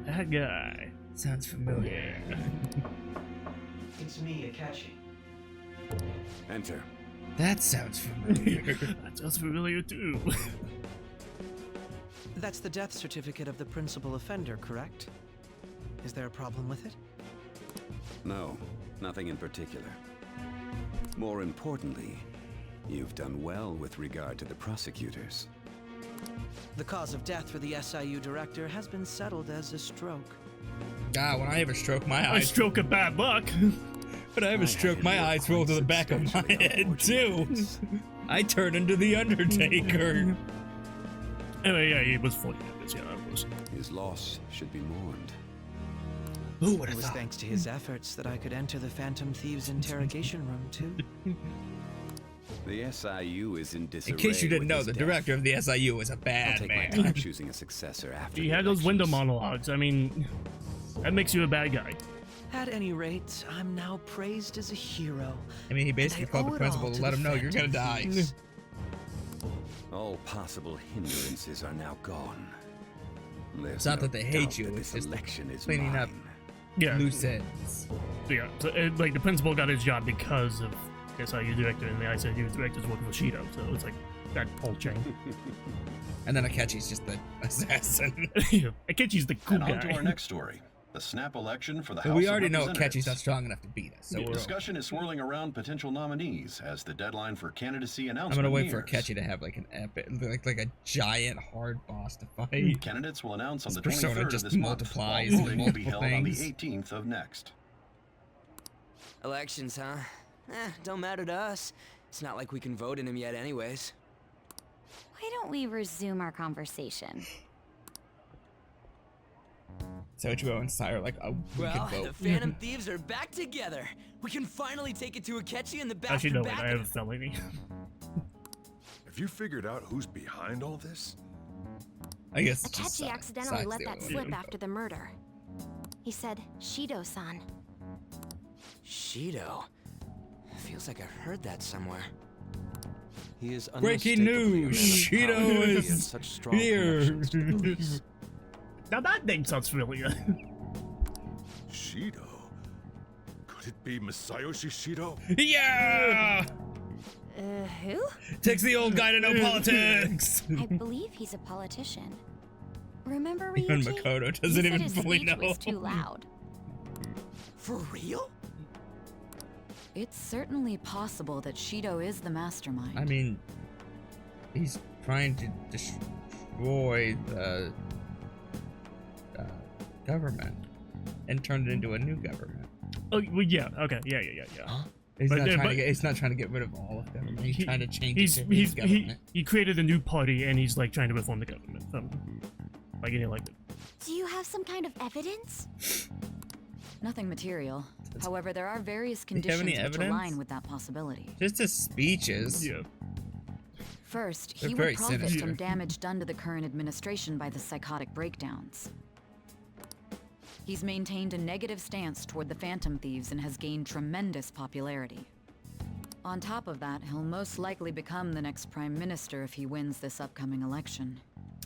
That guy. Sounds familiar. It's me, Akechi. Enter. That sounds familiar. That sounds familiar too. That's the death certificate of the principal offender, correct? Is there a problem with it? No, nothing in particular. More importantly, you've done well with regard to the prosecutors. The cause of death for the SIU director has been settled as a stroke. Ah, when I have a stroke, my eyes. A stroke of bad luck. When I have a stroke, my eyes roll to the back of my head too. I turn into the Undertaker. Anyway, yeah, he was 40 minutes. Yeah, that was. His loss should be mourned. Ooh, It was thanks to his efforts that I could enter the Phantom Thieves' interrogation room, too. The SIU is in disarray. In case you didn't with know, his the death. director of the SIU is a I'll bad take man. my time choosing a successor after He the had those window elections. monologues. I mean, that makes you a bad guy. At any rate, I'm now praised as a hero. I mean, he basically and I called owe the it principal all to to let the him know you're gonna Phantom die. Thieves. All possible hindrances are now gone. There's It's not no that they hate doubt you, that it's this just election is cleaning up Yeah. loose ends. Yeah, so like the principal got his job because of SIU director, and the SIU director's working for Shido, so it's like that whole chain. And then Akechi's just the assassin. Akechi's the cool And on guy. to our next story. The snap election for the But House we of already know Representatives. Akechi's not strong enough to beat us, so The we're discussion is swirling around potential nominees as the deadline for candidacy I'm announcement gonna wait for nears. Akechi to have like an epic, like a giant hard boss to fight. Candidates will announce on This the 23rd persona of just this month, while multiplies voting will be multiple held on the things. 18th of next. Elections, huh? Don't matter to us. It's not like we can vote in him yet anyways. Why don't we resume our conversation? Soichiro and Sai are like, oh, we Well, can the vote. Phantom Thieves are back together. We can finally take it to Akechi and the bastard Actually, no, wait, back. I have a feeling. Have you figured out who's behind all this? I guess it's just Akechi Sai. accidentally Sai's let the that only slip one. after the murder. He said, Shido-san. Shido. Feels like I've heard that somewhere. He is Breaking unmistakably news! a man of Shido power. He is has such strong here. connections to the police. Now that name sounds familiar. Shido? Could it be Masayoshi Shido? Yeah! Who? Takes the old guy to know politics. I believe he's a politician. Remember Ryuji? Even Makoto He doesn't said even his fully speech know. was too loud. For real? It's certainly possible that Shido is the mastermind. I mean, he's trying to destroy the government and turn it into a new government. Oh, well, yeah. Okay. Yeah. He's But- not trying but- to get. He's not trying to get rid of all of government. He's trying to change it He's to his government. he created a new party, and he's like trying to reform the government. Like getting elected. Do you have some kind of evidence? Nothing material. However, there are various Do you have conditions any which evidence? align with that possibility. Just his speeches. Yeah. First, They're he very would profit cynical. from damage done to the current administration by the psychotic breakdowns. He's maintained a negative stance toward the Phantom Thieves and has gained tremendous popularity. On top of that, he'll most likely become the next Prime Minister if he wins this upcoming election.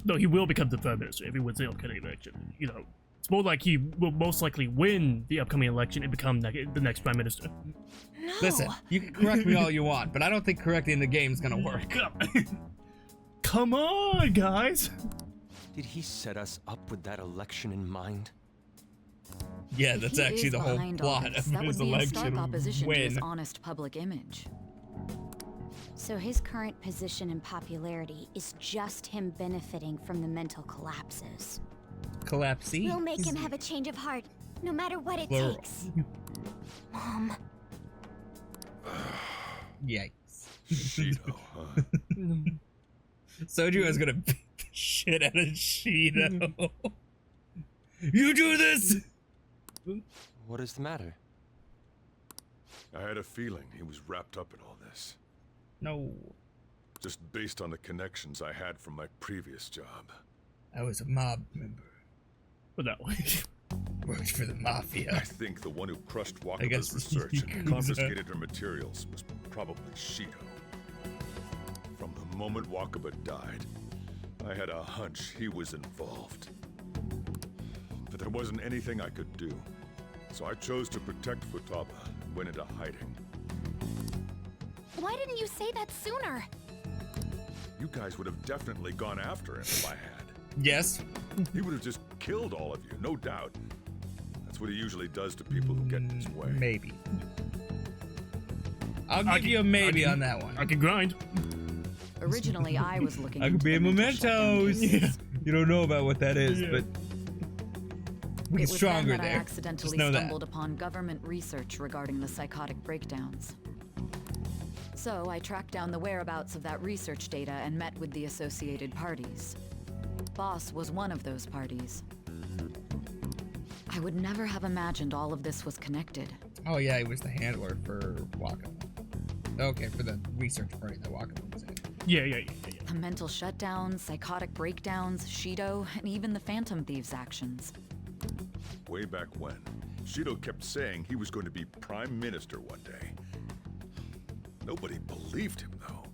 No, he will become the prime minister if he wins the upcoming election. You know, it's more like he will most likely win the upcoming election and become the next prime minister. No. Listen, you can correct me all you want, but I don't think correcting the game is gonna work. come on, guys. Did he set us up with that election in mind? Yeah, that's He actually is the whole behind all plot this, of that his would be in stark election opposition to his win. honest public image. So his current position and popularity is just him benefiting from the mental collapses. Collapsy. We'll make him have a change of heart, no matter what it Plural. takes. Mom. Yikes. Shido, huh? Soju is gonna beat the shit out of Shido. You do this! What is the matter? I had a feeling he was wrapped up in all this. No. Just based on the connections I had from my previous job. I was a mob member. But that way. Worked for the mafia. I think the one who crushed I Wakaba's guess research and Yakuza. confiscated her materials was probably Shido. From the moment Wakaba died, I had a hunch he was involved. But there wasn't anything I could do, so I chose to protect Futaba and went into hiding. Why didn't you say that sooner? You guys would have definitely gone after him if I had. Yes. He would have just killed all of you, no doubt. That's what he usually does to people who get in his way. Maybe. I'll give you a maybe on that one. I can grind. Originally, I was looking I could into be the a mental mementos. shutdown cases. You don't know about what that is, but we It get was stronger then that I there. accidentally Just know that. stumbled upon government research regarding the psychotic breakdowns. So I tracked down the whereabouts of that research data and met with the associated parties. Boss was one of those parties. I would never have imagined all of this was connected. Oh yeah, he was the handler for Wakaba. Okay, for the research party that Wakaba was in. Yeah. The mental shutdowns, psychotic breakdowns, Shido, and even the Phantom Thieves' actions. Way back when, Shido kept saying he was going to be Prime Minister one day. Nobody believed him, though.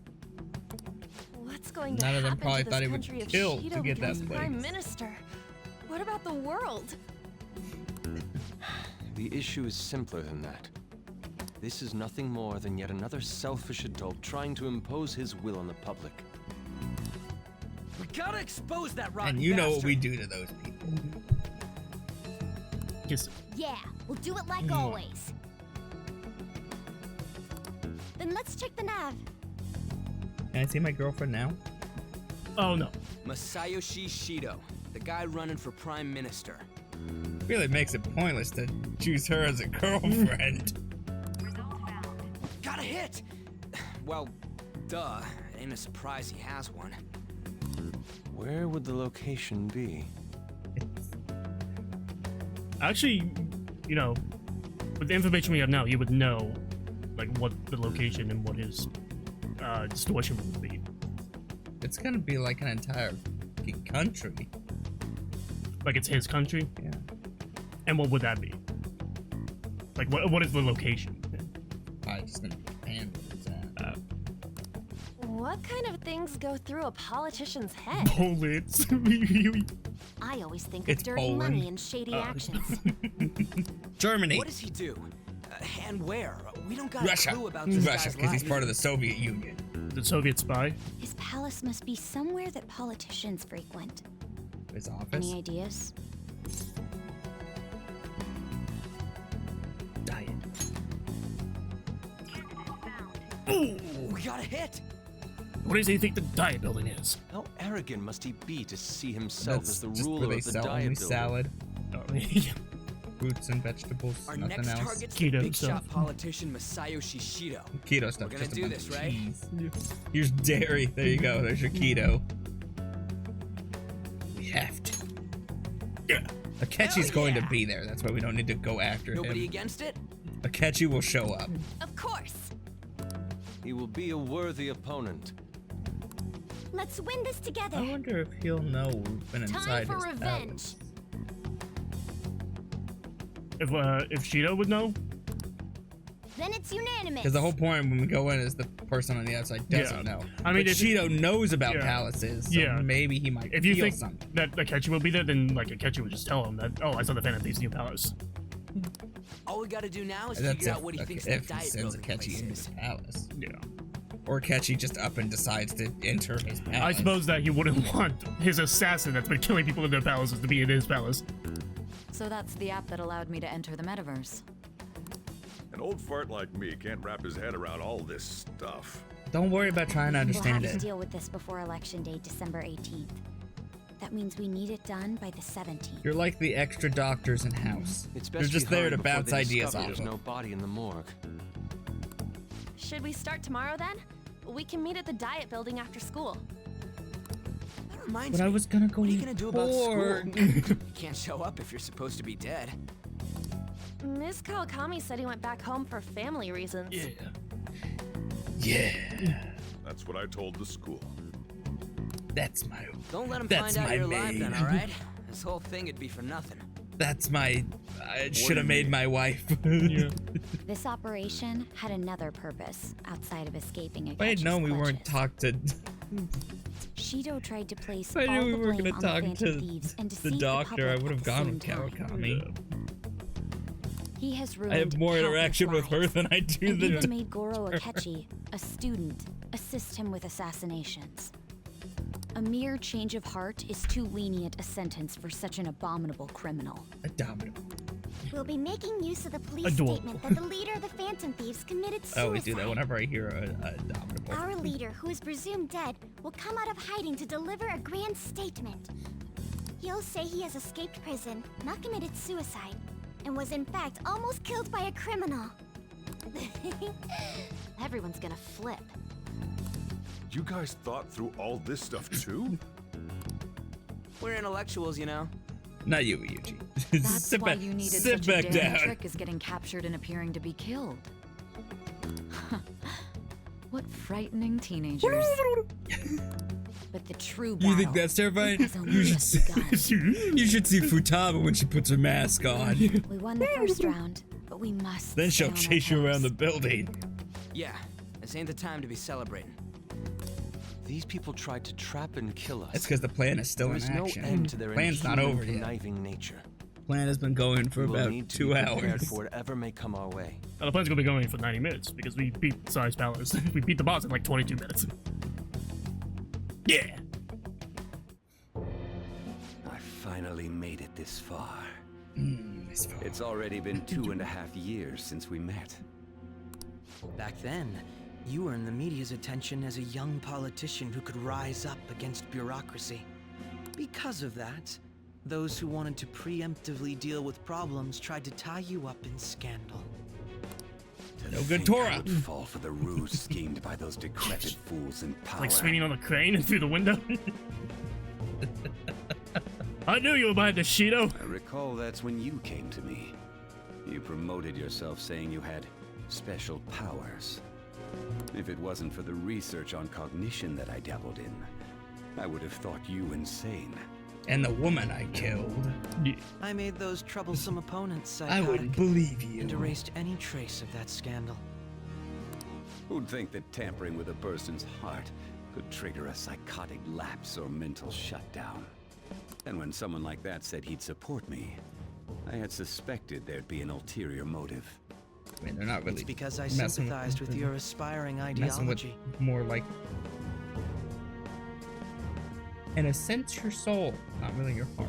What's going to None of them happen probably to thought this he would country if kill Shido to get that becomes place. Prime Minister? What about the world? The issue is simpler than that. This is nothing more than yet another selfish adult trying to impose his will on the public. We gotta expose that rotten And you know what bastard. we do to those people. Kiss it. Yeah, we'll do it like always. Then let's check the nav. Can I see my girlfriend now? Oh no. Masayoshi Shido, the guy running for Prime Minister. Really makes it pointless to choose her as a girlfriend. Got a hit! Well, duh. It ain't a surprise he has one. Where would the location be? Actually, you know, with the information we have now, you would know, like, what the location and what his distortion would be. It's gonna be like an entire fucking country. Like it's his country? Yeah. And what would that be? Like, what is the location? I just gonna Japan. What kind of things go through a politician's head? Bullets. I always think It's of dirty Poland. money and shady actions. Germany. What does he do? And where? We don't got Russia. a clue about this Russia, guy's because he's life. part of the Soviet Union. The Soviet spy? His palace must be somewhere that politicians frequent. His office. Any ideas? Diet. Ooh! We got a hit! What does he think the diet building is? How arrogant must he be to see himself That's as the just where ruler they of the sell diet only building? salad, Oh, yeah. fruits and vegetables, Our nothing next else. target's the Keto big stuff. shot politician Masayoshi Shido. Keto stuff. We're gonna just a do bunch this, of right? cheese. Here's dairy. There you go. There's your keto. We have to. Yeah. Akechi's going to be there. That's why we don't need to go after Nobody him. against it? Akechi will show up. Of course. He will be a worthy opponent. Let's win this together. I wonder if he'll know we've been Time inside for his revenge. palace. If Shido would know? Then it's unanimous. Because the whole point when we go in is the person on the outside doesn't Yeah. know. I mean, but if Shido knows about yeah. palaces, so Yeah. maybe he might If you feel think something. that Akechi will be there, then like Akechi would just tell him that, oh, I saw the Phantom Thieves' new palace. All we gotta do now is That's figure out what he thinks the if he diet sends building place Akechi into is. the palace. Yeah. Or Ketchy just up and decides to enter his palace. I suppose that he wouldn't want his assassin that's been killing people in their palaces to be in his palace. So that's the app that allowed me to enter the metaverse. An old fart like me can't wrap his head around all this stuff. Don't worry about trying to understand We'll have it. to deal with this before Election Day, December 18th. That means we need it done by the 17th. You're like the extra doctors in house. You're just there to bounce ideas off There's of. no body in the morgue. Should we start tomorrow then? We can meet at the Diet Building after school. That reminds But I me, was gonna go what are you eat gonna do about school? pork. You can't show up if you're supposed to be dead. Ms. Kawakami said he went back home for family reasons. Yeah. That's what I told the school. That's my. Don't let him That's find out my you're alive maid. then, alright? This whole thing would be for nothing. That's my. I should have made my wife. This operation had another purpose outside of escaping a If I had known we weren't talked to. Shido tried to place If I all knew we the were blame gonna on the talk Phantom to Thieves and the deceive doctor, I public would have at the gone same with time. Kawakami. He has ruined I have more countless interaction with her lives, than I do and the even made doctor. Goro Akechi, a student, assist him with assassinations. A mere change of heart is too lenient a sentence for such an abominable criminal. Abominable. We'll be making use of the police Adorable. statement that the leader of the Phantom Thieves committed I suicide. always do that whenever I hear a abominable. Our leader, who is presumed dead, will come out of hiding to deliver a grand statement. He'll say he has escaped prison, not committed suicide, and was in fact almost killed by a criminal. Everyone's gonna flip. You guys thought through all this stuff too? We're intellectuals, you know. Not you, Yuji. That's sit why back, you needed sit such back a daring down. trick as getting captured and appearing to be killed. What frightening teenagers. But the true You battle think that's terrifying? has only You should just see, you should see Futaba when she puts her mask on. We won the first round, but we must Then stay she'll on our chase you toes. around the building. Yeah, this ain't the time to be celebrating. These people tried to trap and kill us. That's because the plan is still There in is action. no end to their Plan's not inhuman, over yet. conniving nature. Plan has been going for We will about need to 2 be prepared hours. for whatever may come our way. Now, the plan's gonna be going for 90 minutes because we beat Size Palace. We beat the boss in like 22 minutes. Yeah! I finally made it this far. This far. It's already been 2.5 years since we met. Back then, you were in the media's attention as a young politician who could rise up against bureaucracy. Because of that, those who wanted to preemptively deal with problems tried to tie you up in scandal. No good Think Torah. I would fall for the ruse schemed by those decrepit fools in power. Like swinging on the crane through the window. I knew you were behind the Shido. I recall that's when you came to me. You promoted yourself saying you had special powers. If it wasn't for the research on cognition that I dabbled in, I would have thought you insane. And the woman I killed. I made those troublesome opponents I psychotic wouldn't believe you. and erased any trace of that scandal. Who'd think that tampering with a person's heart could trigger a psychotic lapse or mental shutdown? And when someone like that said he'd support me, I had suspected there'd be an ulterior motive. I mean, they're not really. It's because I messing sympathized with your aspiring messing with ideology. more like, in a sense, your soul, not really your heart.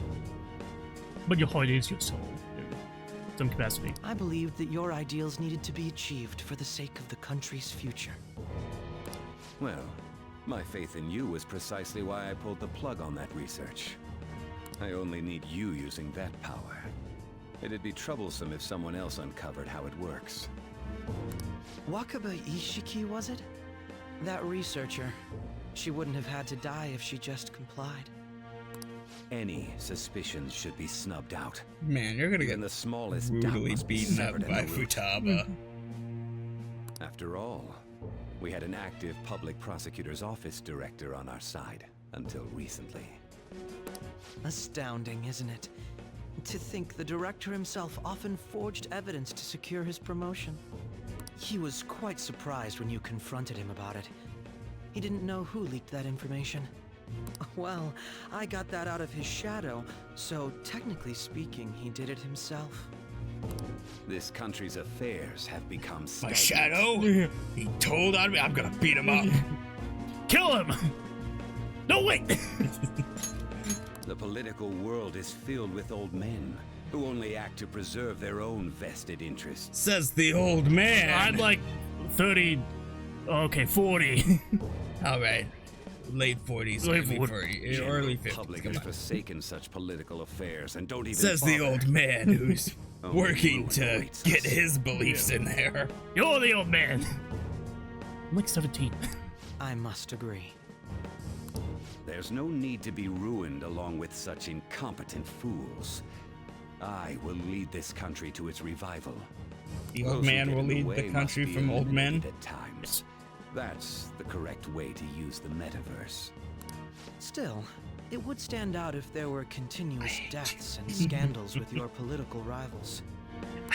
But your heart is your soul. In some capacity. I believed that your ideals needed to be achieved for the sake of the country's future. Well, my faith in you was precisely why I pulled the plug on that research. I only need you using that power. It'd be troublesome if someone else uncovered how it works. Wakaba Ishiki, was it? That researcher. She wouldn't have had to die if she just complied. Any suspicions should be snubbed out. Man, you're gonna Even get the smallest doubt brutally must be beaten up severed in by the root. Futaba. After all, we had an active public prosecutor's office director on our side until recently. Astounding, isn't it? To think the director himself often forged evidence to secure his promotion. He was quite surprised when you confronted him about it. He didn't know who leaked that information. Well, I got that out of his shadow, so technically speaking, he did it himself. This country's affairs have become My stagnant. shadow? He told on me. I'm gonna beat him up. Kill him! No, wait! The political world is filled with old men who only act to preserve their own vested interests. Says the old man. I'm like 30. Okay, 40. All right. Late 40s, Late early 40s. early The 50s. public Come has on. forsaken such political affairs and don't even Says the bother. old man who's Only working ruin to awaits get us. his beliefs in there. You're the old man. I'm like 17. I must agree. There's no need to be ruined along with such incompetent fools. I will lead this country to its revival. The Those old who man get will in the lead way the must country be from old men. eliminated at times. That's the correct way to use the metaverse. Still, it would stand out if there were continuous deaths and scandals with your political rivals.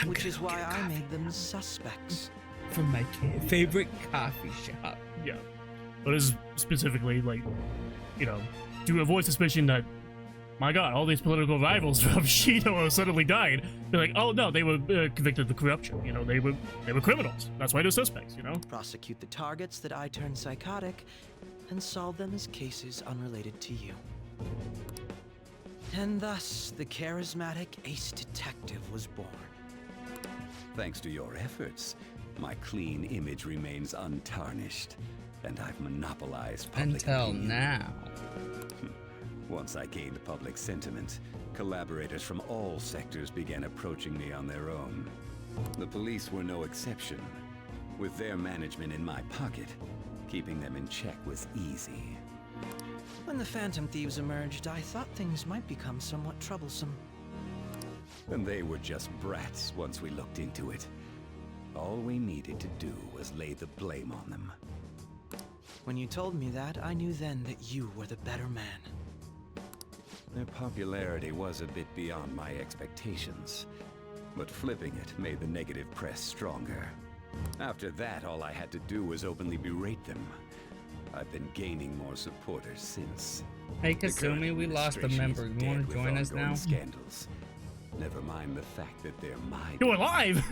Which is why I made them suspects. From my favorite coffee shop. Yeah. But it's specifically like, you know, to avoid suspicion that, my god, all these political rivals from Shido suddenly died. They're like, oh no, they were convicted of corruption. You know, they were criminals. That's why they're suspects, you know? Prosecute the targets that I turned psychotic, and solve them as cases unrelated to you. And thus, the charismatic ace detective was born. Thanks to your efforts, my clean image remains untarnished, and I've monopolized public Until opinion. now. Once I gained public sentiment, collaborators from all sectors began approaching me on their own. The police were no exception. With their management in my pocket, keeping them in check was easy. When the Phantom Thieves emerged, I thought things might become somewhat troublesome. And they were just brats once we looked into it. All we needed to do was lay the blame on them. When you told me that, I knew then that you were the better man. Their popularity was a bit beyond my expectations, but flipping it made the negative press stronger. After that, all I had to do was openly berate them. I've been gaining more supporters since. Hey, The current Kasumi, we lost a administration member. is You want dead to with join us ongoing now? Scandals. Never mind the fact that they're my. You're alive!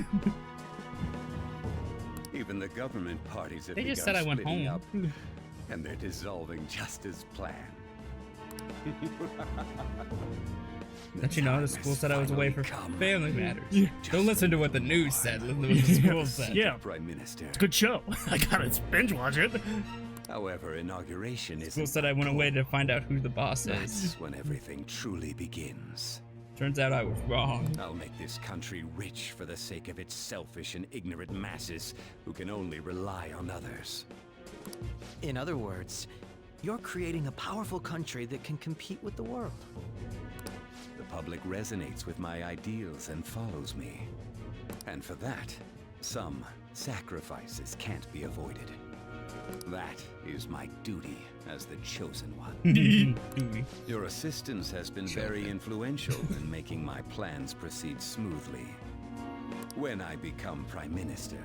Even the government parties have They begun just said I went splitting home. up, and they're dissolving just as planned. Don't you know the school said I was away for Finally come. family matters? Don't listen to what the news said. Listen to what the school said. Yeah. Prime Minister. It's a good show. I gotta binge watch it. However, inauguration is School said I went away to find out who the boss is. That's when everything truly begins. Turns out I was wrong. I'll make this country rich for the sake of its selfish and ignorant masses who can only rely on others. In other words, you're creating a powerful country that can compete with the world. The public resonates with my ideals and follows me. And for that, some sacrifices can't be avoided. That is my duty as the chosen one. Your assistance has been very influential in making my plans proceed smoothly. When I become Prime Minister,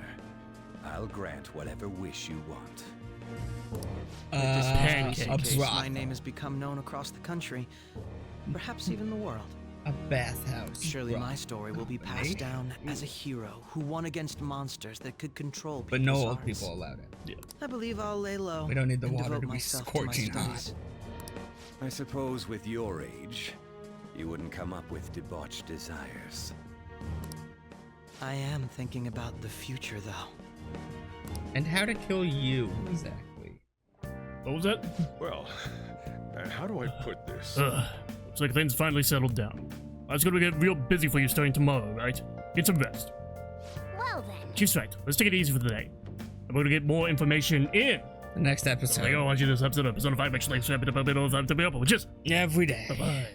I'll grant whatever wish you want. With this pancake. recent case, broth. my name has become known across the country, perhaps even the world. A bathhouse. Surely broth. my story will be passed down as a hero who won against monsters that could control But no people's old hearts. people allowed it. I believe I'll lay low. We don't need the and water devote to be myself scorching to my hot. studies. I suppose with your age, you wouldn't come up with debauched desires. I am thinking about the future, though. And how to kill you, exactly. What was that? Well, how do I put this? Looks like things finally settled down. It's gonna get real busy for you starting tomorrow, right? Get some rest. Well then. She's right. Let's take it easy for the day. I'm going to get more information in The next episode. I gotta watch you this episode of Persona 5 X-Link, just Every day. bye-bye.